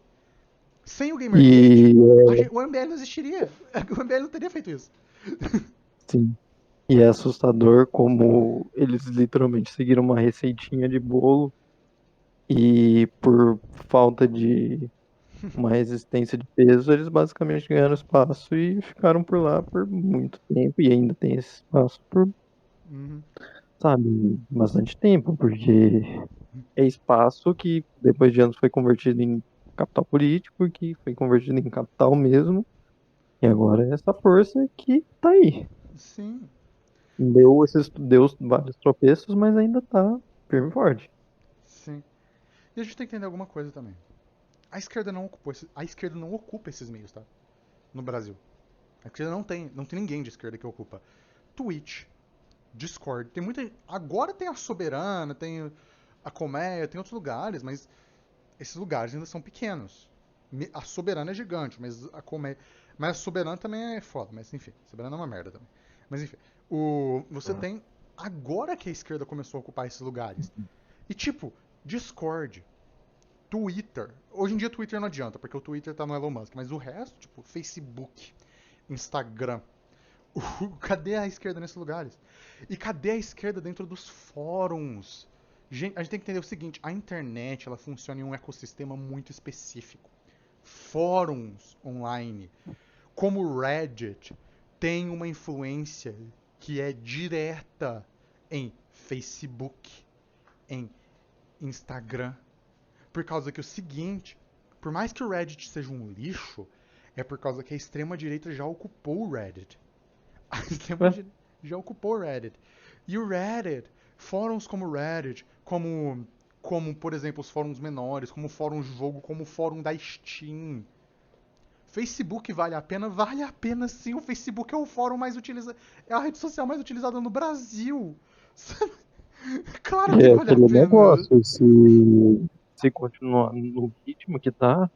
Sem o Gamergate, E, o MBL não existiria. O MBL não teria feito isso. sim, e é assustador como eles literalmente seguiram uma receitinha de bolo e por falta de uma resistência de peso, eles basicamente ganharam espaço e ficaram por lá por muito tempo e ainda tem esse espaço por, Uhum. sabe, bastante tempo, porque é espaço que depois de anos foi convertido em capital político, que foi convertido em capital mesmo, e agora é essa força que tá aí. Sim, Deu vários tropeços, mas ainda tá firme e forte. sim. E a gente tem que entender alguma coisa também. A esquerda não ocupa esses meios, tá? No Brasil. A esquerda não tem ninguém de esquerda que ocupa. Twitch, Discord, tem muita. Agora tem a Soberana, tem a Colmeia, tem outros lugares, mas esses lugares ainda são pequenos. A Soberana é gigante, mas a Colmeia. Mas a Soberana também é foda, mas enfim, a Soberana é uma merda também. Mas enfim, você tem. Agora que a esquerda começou a ocupar esses lugares. E tipo, Discord, Twitter. Hoje em dia Twitter não adianta, porque o Twitter tá no Elon Musk, mas o resto, tipo, Facebook, Instagram. Cadê a esquerda nesses lugares? E cadê a esquerda dentro dos fóruns? Gente, a gente tem que entender o seguinte: a internet ela funciona em um ecossistema muito específico. Fóruns online, como o Reddit, tem uma influência que é direta em Facebook, em Instagram. Por causa que é o seguinte, por mais que o Reddit seja um lixo, é por causa que a extrema direita já ocupou o Reddit. A extrema É, direita já ocupou o Reddit. E o Reddit, fóruns como o Reddit, como por exemplo os fóruns menores, como o fórum jogo, como o fórum da Steam. Facebook vale a pena? Vale a pena sim. O Facebook é o fórum mais utilizado, é a rede social mais utilizada no Brasil. Claro que é vale a aquele pena. negócio, se continuar no ritmo que tá,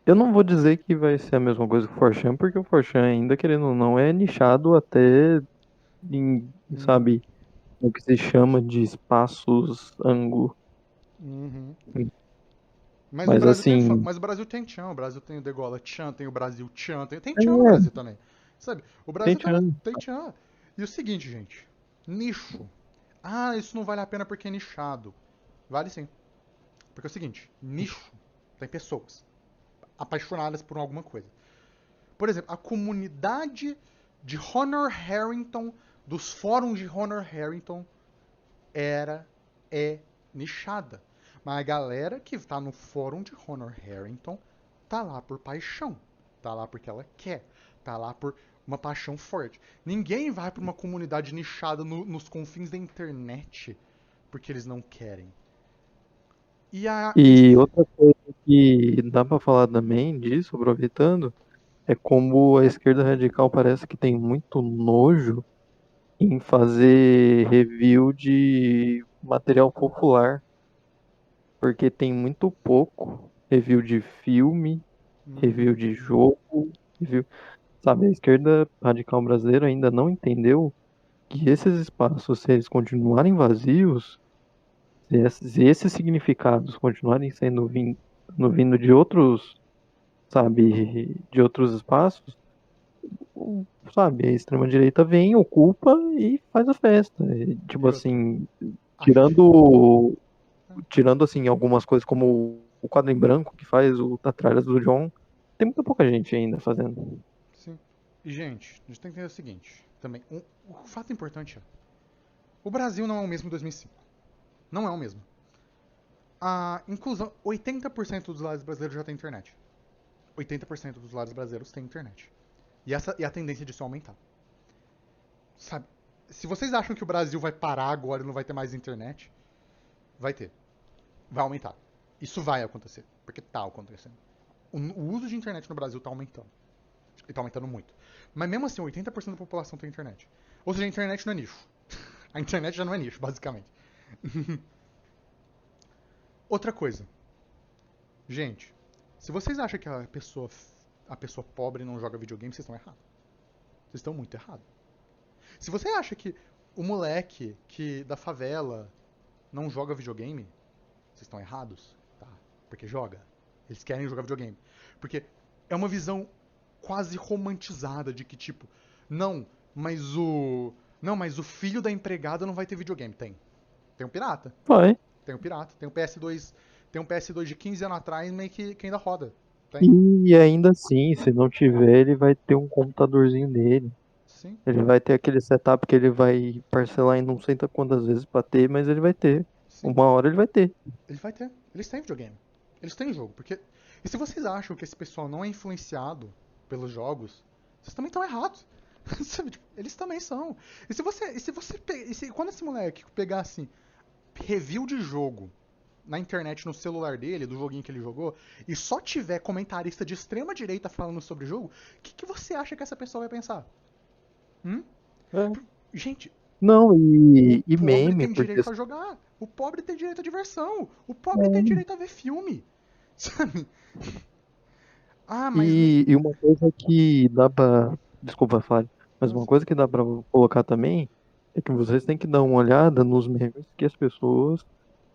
eu não vou dizer que vai ser a mesma coisa que o Forchan, porque o Forchan ainda, querendo ou não, é nichado até em, Uhum, sabe, o que se chama de espaços ângulo. uhum. Mas assim, Mas o Brasil tem Tchan, o Brasil tem o Degola Tchan, tem o Brasil Tchan, tem Tchan no é, Brasil também. Sabe? O tem Brasil chance. tem Tchan. E o seguinte, gente. Nicho. Ah, isso não vale a pena porque é nichado. Vale sim. Porque é o seguinte, nicho tem pessoas apaixonadas por alguma coisa. Por exemplo, a comunidade de Honor Harrington, dos fóruns de Honor Harrington, era, é nichada. Mas a galera que tá no fórum de Honor Harrington tá lá por paixão. Tá lá porque ela quer. Tá lá por uma paixão forte. Ninguém vai pra uma comunidade nichada nos confins da internet porque eles não querem. E a. E outra coisa que dá pra falar também disso, aproveitando, é como a esquerda radical parece que tem muito nojo em fazer review de material popular, porque tem muito pouco review de filme, Uhum, review de jogo, review, sabe, a esquerda radical brasileira ainda não entendeu que esses espaços, se eles continuarem vazios, se esses significados continuarem vindo de outros, sabe, de outros espaços, sabe, a extrema-direita vem, ocupa e faz a festa. E, tipo e outra. assim, A fi- tirando, tirando assim, algumas coisas como o quadro em branco que faz o Tatralhas do John, tem muita pouca gente ainda fazendo. Sim. E, gente, a gente tem que entender o seguinte. Também, o fato importante é: o Brasil não é o mesmo em 2005. Não é o mesmo. A inclusão. 80% dos lares brasileiros já tem internet. 80% dos lares brasileiros têm internet. E a tendência disso é aumentar. Sabe? Se vocês acham que o Brasil vai parar agora e não vai ter mais internet, vai ter. vai aumentar. Isso vai acontecer, porque tá acontecendo. O uso de internet no Brasil tá aumentando. E tá aumentando muito. Mas mesmo assim, 80% da população tem internet. Ou seja, a internet não é nicho. A internet já não é nicho, basicamente. Outra coisa. Gente, se vocês acham que a pessoa pobre não joga videogame, vocês estão errados. Vocês estão muito errados. Se você acha que o moleque que da favela não joga videogame, vocês estão errados, tá? Porque joga. Eles querem jogar videogame. Porque é uma visão quase romantizada de que tipo, não, mas o filho da empregada não vai ter videogame. Tem um pirata. Vai. Tem um pirata. Tem um PS2 de 15 anos atrás meio que ainda roda. Tem. E ainda assim, se não tiver, ele vai ter um computadorzinho dele. Sim, Ele vai ter aquele setup que ele vai parcelar em não sei quantas vezes pra ter, mas ele vai ter. sim. Uma hora ele vai ter. Ele vai ter. Eles têm videogame. Eles têm jogo. Porque. E se vocês acham que esse pessoal não é influenciado pelos jogos, vocês também estão errados. Sabe, tipo, eles também são. Quando esse moleque pegar assim, review de jogo na internet no celular dele, do joguinho que ele jogou, e só tiver comentarista de extrema direita falando sobre o jogo, o que você acha que essa pessoa vai pensar? Hum? É. Gente, Não, o e pobre meme, tem porque direito a jogar. O pobre tem direito à diversão. O pobre tem é, direito a ver filme. Sabe? Ah, mas. e uma coisa que dá pra. Desculpa, Flávio, mas uma Nossa. coisa que dá pra colocar também é que vocês têm que dar uma olhada nos memes que as pessoas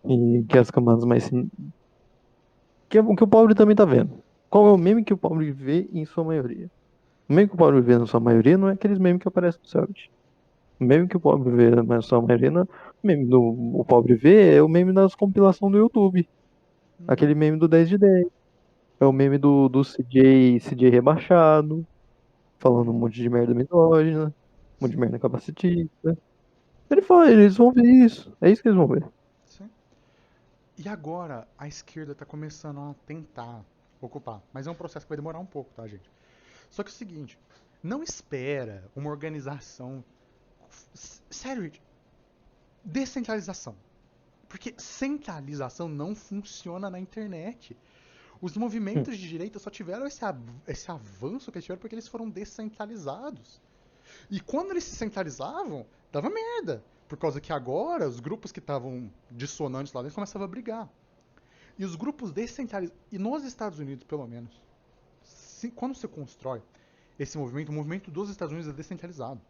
e que as camadas mais. Que, é o que o pobre também tá vendo. Qual é o meme que o pobre vê em sua maioria? O meme que o pobre vê na sua maioria não é aqueles memes que aparecem no site. O meme que o pobre vê na sua maioria não é. O meme do o pobre vê é o meme das compilações do YouTube. Uhum, Aquele meme do 10 de 10. É o meme do CJ rebaixado, falando um uhum. monte de merda misógina, um monte de Sim, merda capacitista. Ele fala, eles vão ver isso. É isso que eles vão ver. sim. E agora a esquerda tá começando a tentar ocupar. Mas é um processo que vai demorar um pouco, tá, gente? Só que é o seguinte, não espera uma organização. Sério, gente, descentralização. Porque centralização não funciona na internet. Os Hum, movimentos de direita só tiveram esse avanço que eles tiveram porque eles foram descentralizados. E quando eles se centralizavam, dava merda. Por causa que agora os grupos que estavam dissonantes lá dentro começavam a brigar. E os grupos descentralizados. E nos Estados Unidos, pelo menos, quando você constrói esse movimento, o movimento dos Estados Unidos é descentralizado.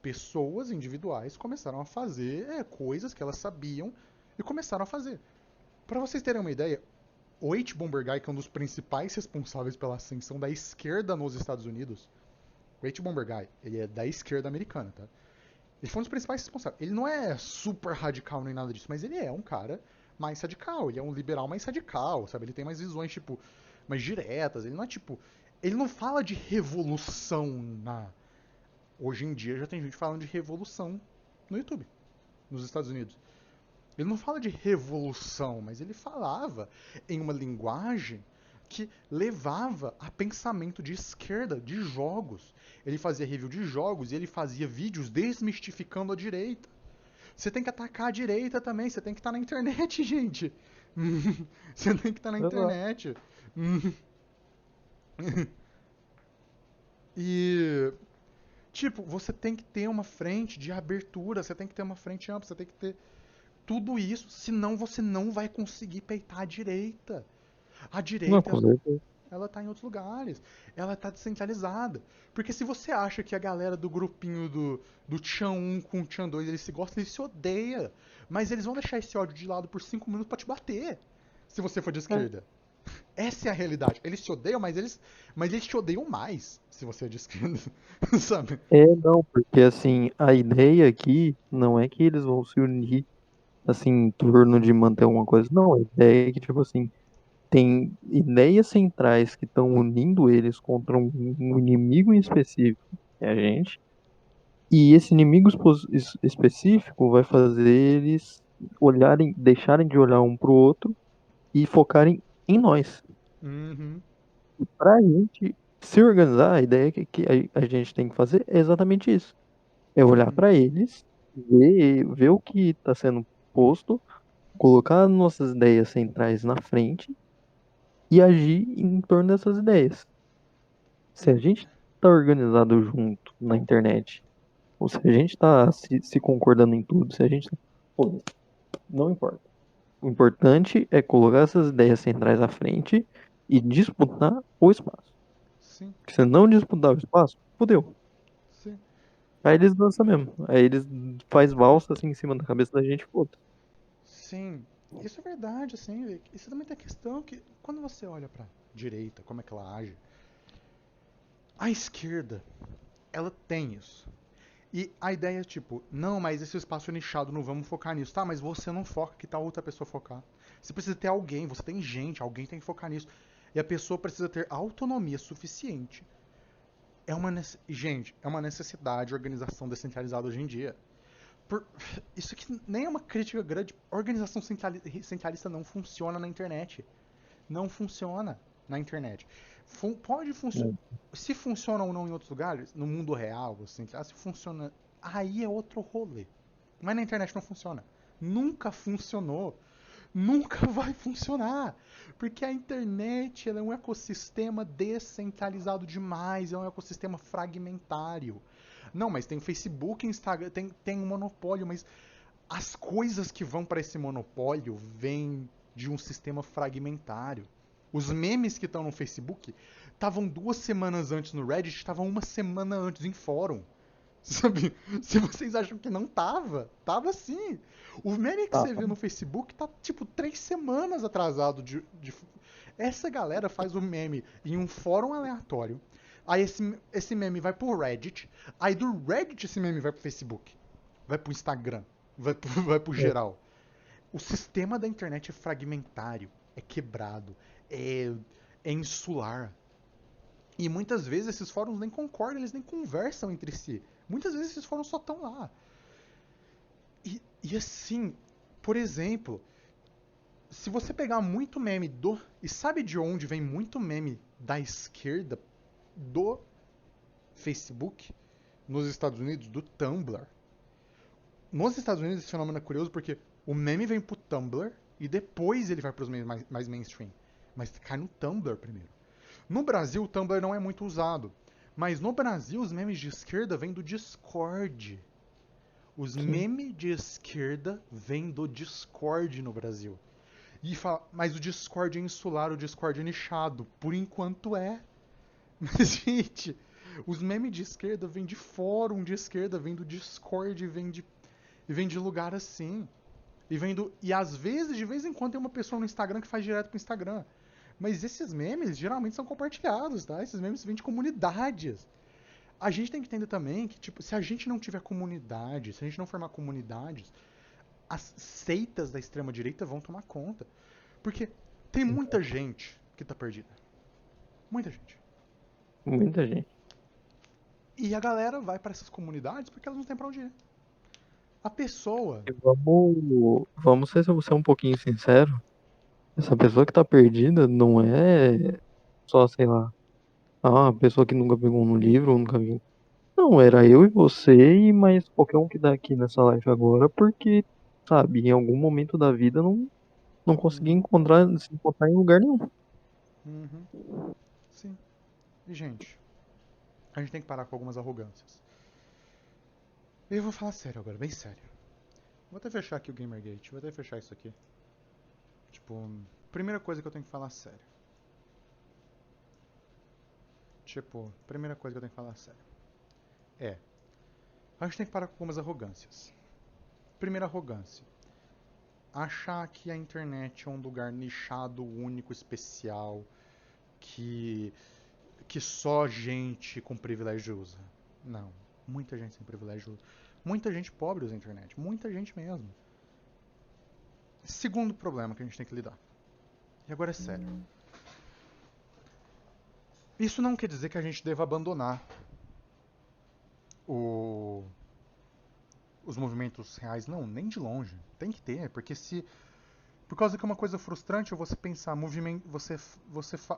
Pessoas individuais começaram a fazer coisas que elas sabiam e começaram a fazer. Para vocês terem uma ideia, o H. Bomber Guy, que é um dos principais responsáveis pela ascensão da esquerda nos Estados Unidos, o H. Bomber Guy, ele é da esquerda americana, tá? Ele foi um dos principais responsáveis. Ele não é super radical nem nada disso, mas ele é um cara mais radical. Ele é um liberal mais radical, sabe? Ele tem mais visões, tipo, mais diretas. Ele não é tipo. Ele não fala de revolução na. Hoje em dia já tem gente falando de revolução no YouTube, nos Estados Unidos. Ele não fala de revolução, mas ele falava em uma linguagem que levava a pensamento de esquerda, de jogos. Ele fazia review de jogos e ele fazia vídeos desmistificando a direita. Você tem que atacar a direita também, você tem que estar na internet, gente. Você tem que estar na exato. internet. E, tipo, você tem que ter uma frente de abertura, você tem que ter uma frente ampla, você tem que ter tudo isso, senão você não vai conseguir peitar a direita. A Não, direita, com certeza. ela tá em outros lugares. Ela tá descentralizada. Porque se você acha que a galera do grupinho do Tchan 1 com o Tchan 2 eles se gostam, eles se odeiam. Mas eles vão deixar esse ódio de lado por 5 minutos pra te bater. Se você for de É, esquerda. Essa é a realidade. Eles se odeiam, mas eles te odeiam mais se você é de esquerda. Sabe? não, porque assim, a ideia aqui não é que eles vão se unir assim, em torno de manter uma coisa. Não, a ideia é que, tipo assim, tem ideias centrais que estão unindo eles contra um inimigo em específico, que é a gente, e esse inimigo específico vai fazer eles olharem, deixarem de olhar um pro outro e focarem em nós. Uhum. Pra gente se organizar, a ideia que a gente tem que fazer é exatamente isso. É olhar Uhum. para eles, ver o que está sendo posto, colocar nossas ideias centrais na frente e agir em torno dessas ideias. Se a gente tá organizado junto na internet, ou se a gente tá se concordando em tudo, se a gente. Pô, não importa. O importante é colocar essas ideias centrais à frente e disputar o espaço. Sim, Porque se não disputar o espaço, fodeu. sim, Aí eles dançam mesmo. Aí eles faz valsa assim em cima da cabeça da gente, foda. sim. Isso é verdade, assim, Vic. Isso também tem a questão que, quando você olha pra direita, como é que ela age, a esquerda, ela tem isso. E a ideia é tipo, não, mas esse espaço é nichado, não vamos focar nisso. Tá, mas você não foca, que tal outra pessoa focar? Você precisa ter alguém, você tem gente, alguém tem que focar nisso. E a pessoa precisa ter autonomia suficiente. Gente, é uma necessidade de organização descentralizada hoje em dia. Por... Isso aqui nem é uma crítica grande. Organização centralista não funciona na internet. Não funciona na internet. Pode funcionar. Né? Se funciona ou não em outros lugares, no mundo real, assim, se funciona. Aí é outro rolê. Mas na internet não funciona. Nunca funcionou. Nunca vai funcionar. Porque a internet ela é um ecossistema descentralizado demais. É um ecossistema fragmentário. Não, mas tem Facebook, Instagram, tem um monopólio, mas as coisas que vão para esse monopólio vêm de um sistema fragmentário. Os memes que estão no Facebook estavam 2 semanas antes no Reddit, estavam uma semana antes em fórum. Sabe? Se vocês acham que não tava, tava sim. O meme que Tá, você tá. vê no Facebook tá tipo 3 semanas atrasado de. Essa galera faz o meme em um fórum aleatório. Aí esse meme vai pro Reddit. Aí do Reddit esse meme vai pro Facebook. Vai pro Instagram. Vai pro É, geral. O sistema da internet é fragmentário. É quebrado. É, é insular. E muitas vezes esses fóruns nem concordam, eles nem conversam entre si. Muitas vezes esses fóruns só estão lá. E assim, por exemplo, se você pegar muito meme do. E sabe de onde vem muito meme da esquerda do Facebook? Nos Estados Unidos, do Tumblr. Nos Estados Unidos esse fenômeno é curioso porque o meme vem pro Tumblr e depois ele vai pros memes mais mainstream. Mas cai no Tumblr primeiro. No Brasil, o Tumblr não é muito usado. Mas no Brasil, os memes de esquerda vêm do Discord. Os sim. memes de esquerda vêm do Discord no Brasil. E fala, mas o Discord é insular, o Discord é nichado. Por enquanto é. Mas, gente, os memes de esquerda vêm de fórum de esquerda, vêm do Discord, vem de lugar assim. E às vezes, de vez em quando, tem uma pessoa no Instagram que faz direto pro Instagram. Mas esses memes geralmente são compartilhados, tá? Esses memes vêm de comunidades. A gente tem que entender também que, tipo, se a gente não tiver comunidade, se a gente não formar comunidades, as seitas da extrema direita vão tomar conta. Porque tem muita gente que tá perdida. Muita gente. Muita gente. E a galera vai para essas comunidades porque elas não têm pra onde ir. A pessoa. E vamos ser um pouquinho sincero. Essa pessoa que tá perdida não é só, sei lá, uma pessoa que nunca pegou no livro, nunca viu. Não, era eu e você e mais qualquer um que tá aqui nessa live agora, porque, sabe, em algum momento da vida não consegui Uhum, se encontrar em lugar nenhum. uhum, sim. E, gente, a gente tem que parar com algumas arrogâncias. E eu vou falar sério agora, bem sério. Vou até fechar aqui o Gamergate, vou até fechar isso aqui. Tipo, primeira coisa que eu tenho que falar sério. Tipo, primeira coisa que eu tenho que falar sério. É, a gente tem que parar com algumas arrogâncias. Primeira arrogância. Achar que a internet é um lugar nichado, único, especial, que, que só gente com privilégio usa. Não. Muita gente sem privilégio usa. Muita gente pobre usa a internet. Muita gente mesmo. Segundo problema que a gente tem que lidar. E agora é sério. Isso não quer dizer que a gente deva abandonar o, os movimentos reais, não, nem de longe. Tem que ter, porque se. Por causa que é uma coisa frustrante é você pensar, movimento,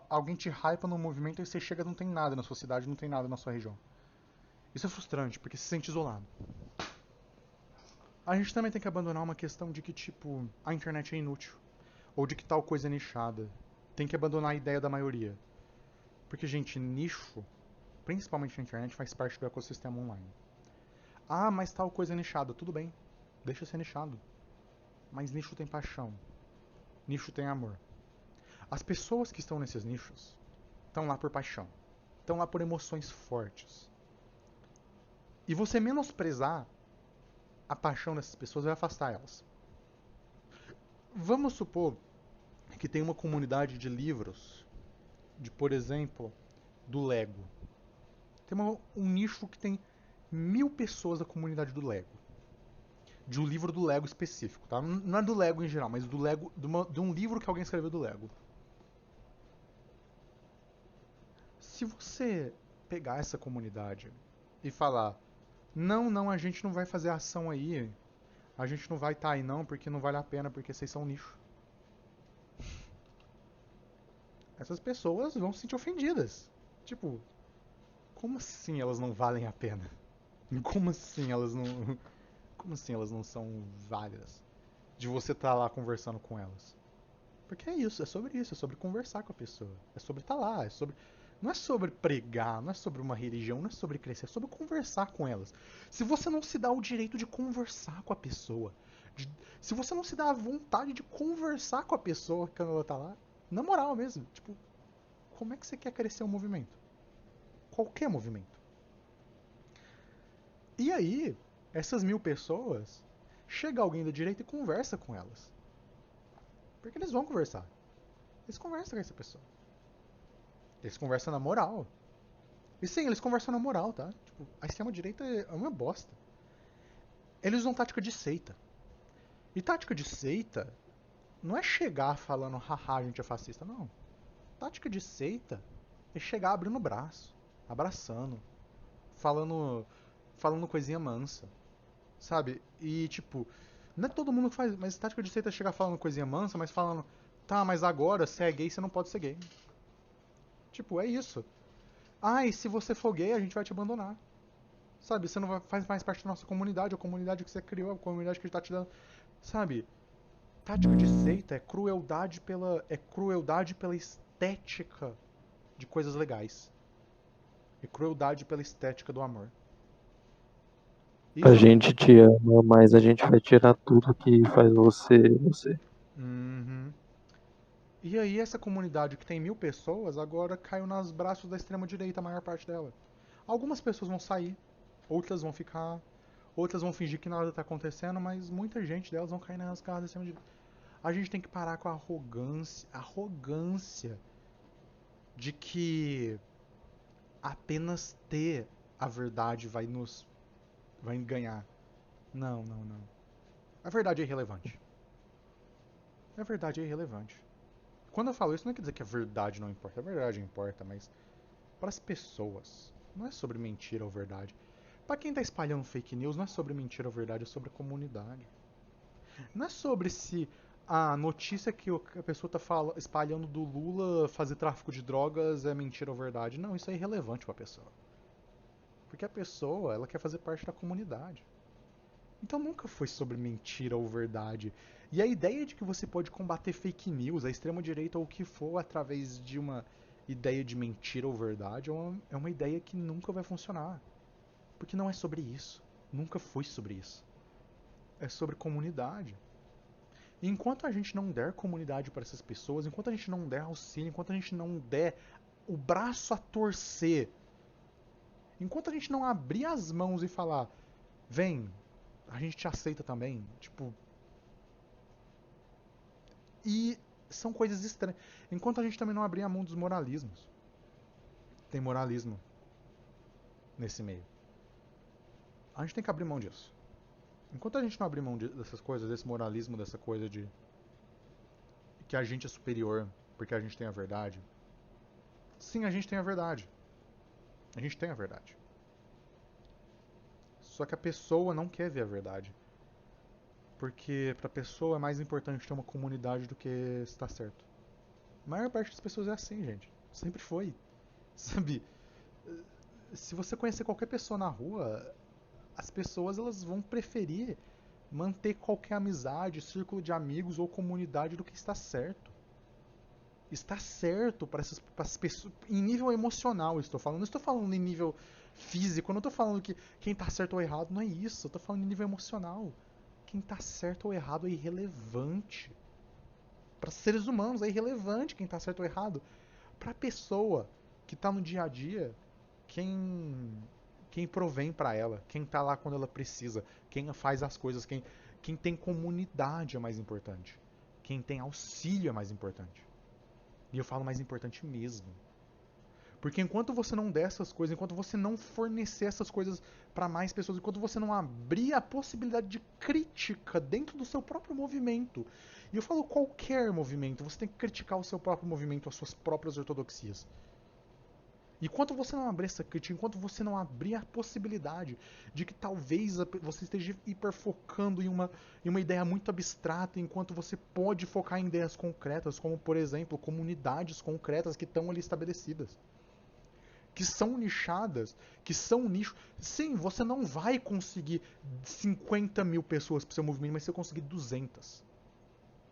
alguém te hypa no movimento e você chega e não tem nada na sua cidade, não tem nada na sua região. Isso é frustrante, porque se sente isolado. A gente também tem que abandonar uma questão de que, tipo, a internet é inútil. Ou de que tal coisa é nichada. Tem que abandonar a ideia da maioria. Porque, gente, nicho, principalmente na internet, faz parte do ecossistema online. Ah, mas tal coisa é nichada. Tudo bem, deixa ser nichado. Mas nicho tem paixão. Nicho tem amor. As pessoas que estão nesses nichos estão lá por paixão. Estão lá por emoções fortes. E você menosprezar a paixão dessas pessoas vai afastar elas. Vamos supor que tem uma comunidade de livros, de, por exemplo, do Lego. Tem um nicho que tem 1000 pessoas da comunidade do Lego. De um livro do Lego específico, tá? Não é do Lego em geral, mas do Lego, de um livro que alguém escreveu do Lego. Se você pegar essa comunidade e falar, não, não, a gente não vai fazer ação aí, a gente não vai estar aí não, porque não vale a pena, porque vocês são nicho. Essas pessoas vão se sentir ofendidas. Tipo, como assim elas não valem a pena? Como assim elas não. Como assim elas não são válidas? De você estar lá conversando com elas. Porque é isso, é sobre conversar com a pessoa. É sobre estar lá, é sobre. Não é sobre pregar, não é sobre uma religião, não é sobre crescer, é sobre conversar com elas. Se você não se dá o direito de conversar com a pessoa, se você não se dá a vontade de conversar com a pessoa quando ela tá lá, na moral mesmo, tipo, como é que você quer crescer um movimento? Qualquer movimento. E aí, essas 1000 pessoas, chega alguém da direita e conversa com elas. Porque eles vão conversar. Eles conversam com essa pessoa. Eles conversam na moral. E sim, eles conversam na moral, tá? Tipo, a extrema-direita é uma bosta. Eles usam tática de seita. E tática de seita não é chegar falando, haha, a gente é fascista, não. Tática de seita é chegar abrindo o braço, abraçando, falando, falando coisinha mansa, sabe? E tipo, não é todo mundo que faz, mas tática de seita é chegar falando coisinha mansa, mas falando, tá, mas agora, se é gay, você não pode ser gay. Tipo, é isso. Ah, e se você for gay, a gente vai te abandonar. Sabe, você não faz mais parte da nossa comunidade, a comunidade que você criou, a comunidade que a gente tá te dando. Sabe, tática de seita é crueldade pela estética de coisas legais. É crueldade pela estética do amor. A Isso. gente te ama, mas a gente vai tirar tudo que faz você, você. Uhum. E aí essa comunidade que tem 1000 pessoas agora caiu nos braços da extrema direita, a maior parte dela. Algumas pessoas vão sair, outras vão ficar, outras vão fingir que nada tá acontecendo, mas muita gente delas vão cair nas garras da extrema direita. A gente tem que parar com a arrogância de que apenas ter a verdade vai ganhar. Não, não, não. A verdade é irrelevante. A verdade é irrelevante. Quando eu falo isso, não quer dizer que a verdade não importa. A verdade importa, mas para as pessoas, não é sobre mentira ou verdade. Para quem tá espalhando fake news, não é sobre mentira ou verdade, é sobre a comunidade. Não é sobre se a notícia que a pessoa tá espalhando do Lula fazer tráfico de drogas é mentira ou verdade. Não, isso é irrelevante para a pessoa. Porque a pessoa, ela quer fazer parte da comunidade. Então nunca foi sobre mentira ou verdade. E a ideia de que você pode combater fake news, a extrema-direita ou o que for, através de uma ideia de mentira ou verdade, é uma ideia que nunca vai funcionar. Porque não é sobre isso. Nunca foi sobre isso. É sobre comunidade. E enquanto a gente não der comunidade para essas pessoas, enquanto a gente não der auxílio, enquanto a gente não der o braço a torcer, enquanto a gente não abrir as mãos e falar, vem, a gente te aceita também, tipo, e são coisas estranhas. Enquanto a gente também não abrir a mão dos moralismos. Tem moralismo nesse meio. A gente tem que abrir mão disso. Enquanto a gente não abrir mão dessas coisas, desse moralismo, dessa coisa de que a gente é superior porque a gente tem a verdade. Sim, a gente tem a verdade. A gente tem a verdade. Só que a pessoa não quer ver a verdade. Porque pra pessoa é mais importante ter uma comunidade do que estar certo. A maior parte das pessoas é assim, gente. Sempre foi. Sabe? Se você conhecer qualquer pessoa na rua, as pessoas elas vão preferir manter qualquer amizade, círculo de amigos ou comunidade do que está certo. Está certo para essas pessoas, em nível emocional, eu estou falando. Não estou falando em nível físico, eu não estou falando que quem está certo ou errado, não é isso. Eu estou falando em nível emocional. Quem está certo ou errado é irrelevante. Para seres humanos é irrelevante quem está certo ou errado. Para a pessoa que está no dia a dia, quem provém para ela, quem tá lá quando ela precisa, quem faz as coisas, quem tem comunidade é mais importante. Quem tem auxílio é mais importante. E eu falo mais importante mesmo. Porque enquanto você não der essas coisas, enquanto você não fornecer essas coisas para mais pessoas, enquanto você não abrir a possibilidade de crítica dentro do seu próprio movimento, e eu falo qualquer movimento, você tem que criticar o seu próprio movimento, as suas próprias ortodoxias. Enquanto você não abrir essa crítica, enquanto você não abrir a possibilidade de que talvez você esteja hiperfocando em uma ideia muito abstrata, enquanto você pode focar em ideias concretas, como por exemplo, comunidades concretas que estão ali estabelecidas, que são nichadas, que são nicho. Sim, você não vai conseguir 50 mil pessoas para o seu movimento, mas você conseguir 200,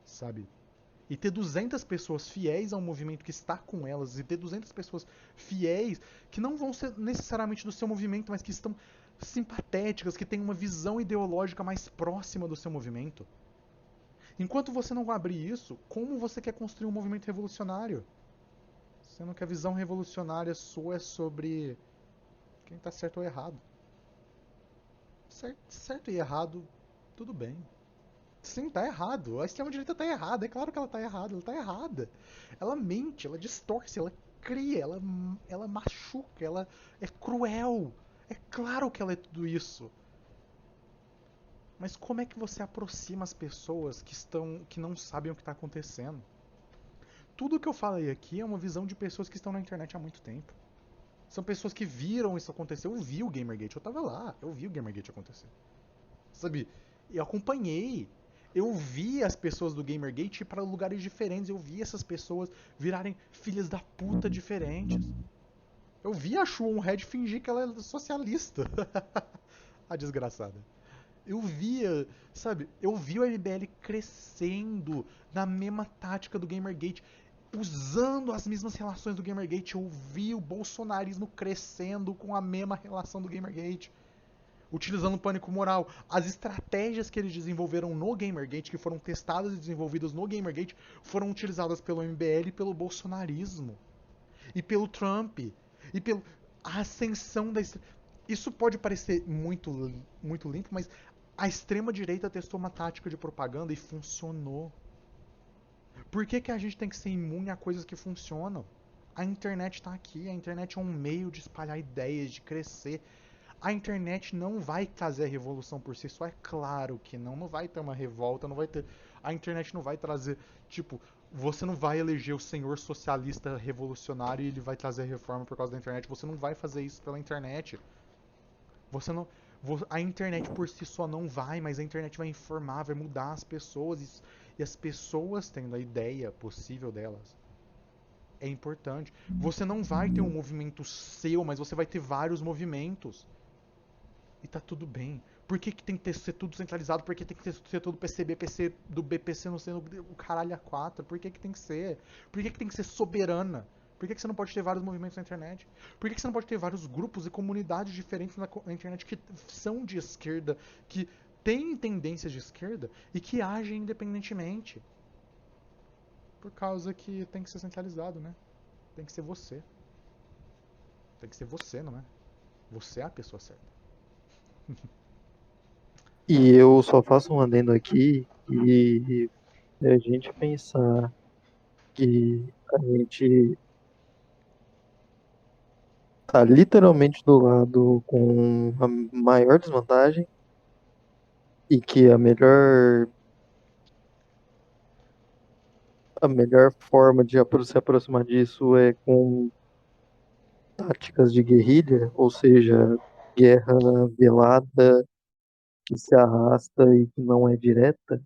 sabe? E ter 200 pessoas fiéis ao movimento que está com elas, e ter 200 pessoas fiéis que não vão ser necessariamente do seu movimento, mas que estão simpatéticas, que têm uma visão ideológica mais próxima do seu movimento. Enquanto você não abrir isso, como você quer construir um movimento revolucionário? Sendo que a visão revolucionária sua é sobre quem está certo ou errado. Certo e errado, tudo bem. Sim, tá errado. A extrema-direita tá errada. É claro que ela tá errada. Ela tá errada. Ela mente, ela distorce, ela cria, ela machuca, ela é cruel. É claro que ela é tudo isso. Mas como é que você aproxima as pessoas que não sabem o que está acontecendo? Tudo que eu falei aqui é uma visão de pessoas que estão na internet há muito tempo. São pessoas que viram isso acontecer. Eu vi o Gamergate, eu tava lá, eu vi o Gamergate acontecer. Sabe? Eu acompanhei. Eu vi as pessoas do Gamergate ir para lugares diferentes. Eu vi essas pessoas virarem filhas da puta diferentes. Eu vi a Shuon Red fingir que ela é socialista. A desgraçada. Eu via, sabe? Eu vi o MBL crescendo na mesma tática do Gamergate, usando as mesmas relações do Gamergate. Eu vi o bolsonarismo crescendo com a mesma relação do Gamergate, utilizando o pânico moral. As estratégias que eles desenvolveram no Gamergate, que foram testadas e desenvolvidas no Gamergate, foram utilizadas pelo MBL e pelo bolsonarismo. E pelo Trump. E pela ascensão da. Isso pode parecer muito limpo, mas a extrema-direita testou uma tática de propaganda e funcionou. Por que a gente tem que ser imune a coisas que funcionam? A internet está aqui, a internet é um meio de espalhar ideias, de crescer. A internet não vai trazer a revolução por si só, é claro que não. Não vai ter uma revolta, não vai ter. A internet não vai trazer. Tipo, você não vai eleger o senhor socialista revolucionário e ele vai trazer a reforma por causa da internet. Você não vai fazer isso pela internet. Você não. A internet por si só não vai, mas a internet vai informar, vai mudar as pessoas. E as pessoas tendo a ideia possível delas é importante. Você não vai ter um movimento seu, mas você vai ter vários movimentos. E tá tudo bem. Por que tem que ser tudo centralizado? Por que tem que ser todo PCB, PC do BPC não sendo o caralho A4? Por que tem que ser? Por que tem que ser soberana? Por que você não pode ter vários movimentos na internet? Por que você não pode ter vários grupos e comunidades diferentes na internet que são de esquerda, que têm tendências de esquerda e que agem independentemente? Por causa que tem que ser centralizado, né? Tem que ser você. Tem que ser você, não é? Você é a pessoa certa. E eu só faço um adendo aqui e a gente pensar que a gente tá literalmente do lado com a maior desvantagem e que a melhor forma de se aproximar disso é com táticas de guerrilha, ou seja, guerra velada que se arrasta e que não é direta.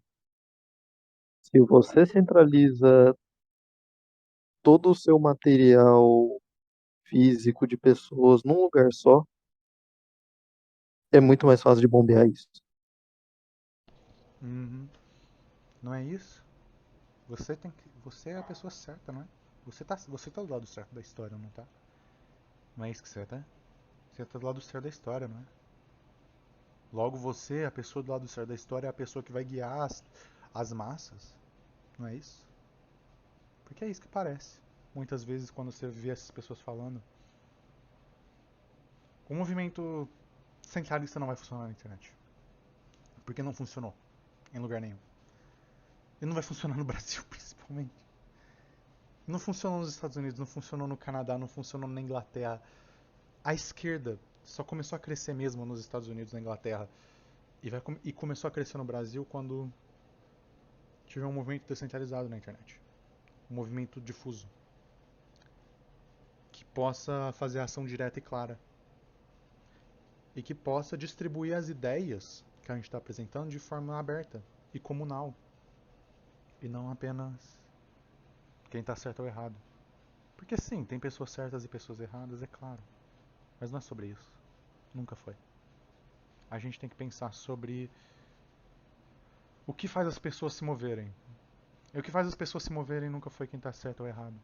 Se você centraliza todo o seu material físico de pessoas num lugar só, é muito mais fácil de bombear isso. Uhum. Não é isso? Você é a pessoa certa, não é? Você tá do lado certo da história, não tá? Não é isso que você tá? Você tá do lado certo da história, não é? Logo você, a pessoa do lado certo da história, é a pessoa que vai guiar as massas, não é isso? Porque é isso que parece. Muitas vezes quando você vê essas pessoas falando, o movimento centralista não vai funcionar na internet. Porque não funcionou em lugar nenhum. E não vai funcionar no Brasil, principalmente. Não funcionou nos Estados Unidos, não funcionou no Canadá, não funcionou na Inglaterra. A esquerda só começou a crescer mesmo nos Estados Unidos e na Inglaterra. E começou a crescer no Brasil quando tiver um movimento descentralizado na internet. Um movimento difuso. Que possa fazer ação direta e clara. E que possa distribuir as ideias que a gente está apresentando de forma aberta e comunal. E não apenas quem está certo ou errado. Porque sim, tem pessoas certas e pessoas erradas, é claro. Mas não é sobre isso. Nunca foi. A gente tem que pensar sobre o que faz as pessoas se moverem. E o que faz as pessoas se moverem nunca foi quem está certo ou errado.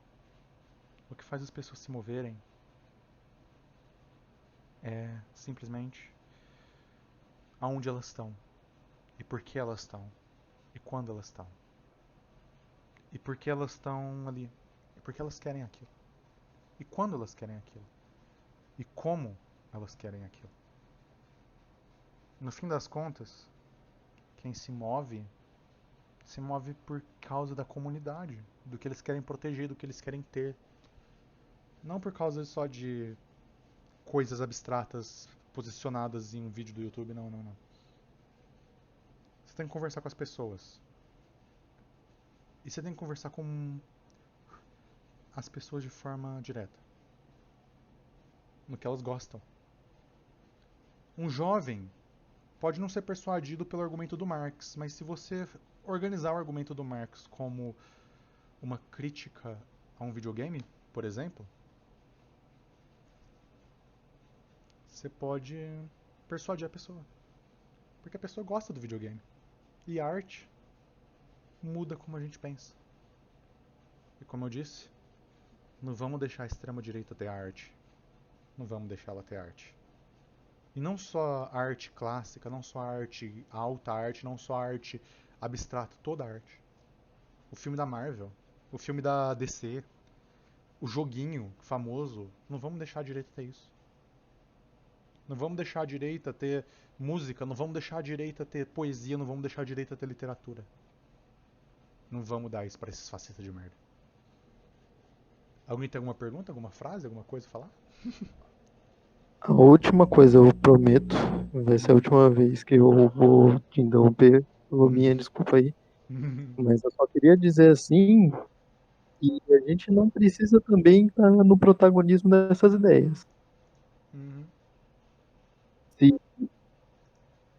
O que faz as pessoas se moverem é simplesmente aonde elas estão. E por que elas estão. E quando elas estão. E por que elas estão ali. E por que elas querem aquilo. E quando elas querem aquilo. E como elas querem aquilo. No fim das contas, quem se move por causa da comunidade, do que eles querem proteger, do que eles querem ter. Não por causa só de coisas abstratas posicionadas em um vídeo do YouTube, não, não, não. Você tem que conversar com as pessoas. E você tem que conversar com as pessoas de forma direta, no que elas gostam. Um jovem pode não ser persuadido pelo argumento do Marx, mas se você organizar o argumento do Marx como uma crítica a um videogame, por exemplo, você pode persuadir a pessoa. Porque a pessoa gosta do videogame. E a arte muda como a gente pensa. E como eu disse, não vamos deixar a extrema-direita ter arte. Não vamos deixar ela ter arte. E não só a arte clássica, não só a arte, a alta arte, não só a arte abstrata, toda a arte. O filme da Marvel, o filme da DC, o joguinho famoso, não vamos deixar a direita ter isso. Não vamos deixar a direita ter música, não vamos deixar a direita ter poesia, não vamos deixar a direita ter literatura. Não vamos dar isso para esses fascistas de merda. Alguém tem alguma pergunta, alguma frase, alguma coisa a falar? A última coisa, eu prometo, vai ser a última vez que eu vou te interromper. Minha desculpa aí. Mas eu só queria dizer assim que a gente não precisa também estar no protagonismo dessas ideias. Uhum. Se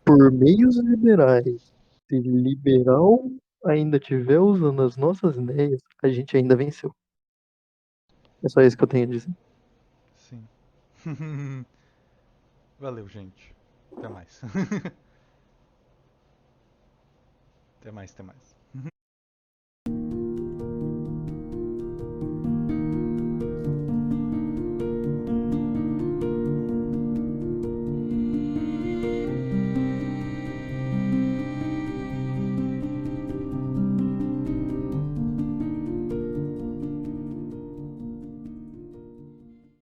por meios liberais, se liberal ainda estiver usando as nossas ideias, a gente ainda venceu. É só isso que eu tenho a dizer. Sim. Valeu, gente. Até mais. Até mais, até mais.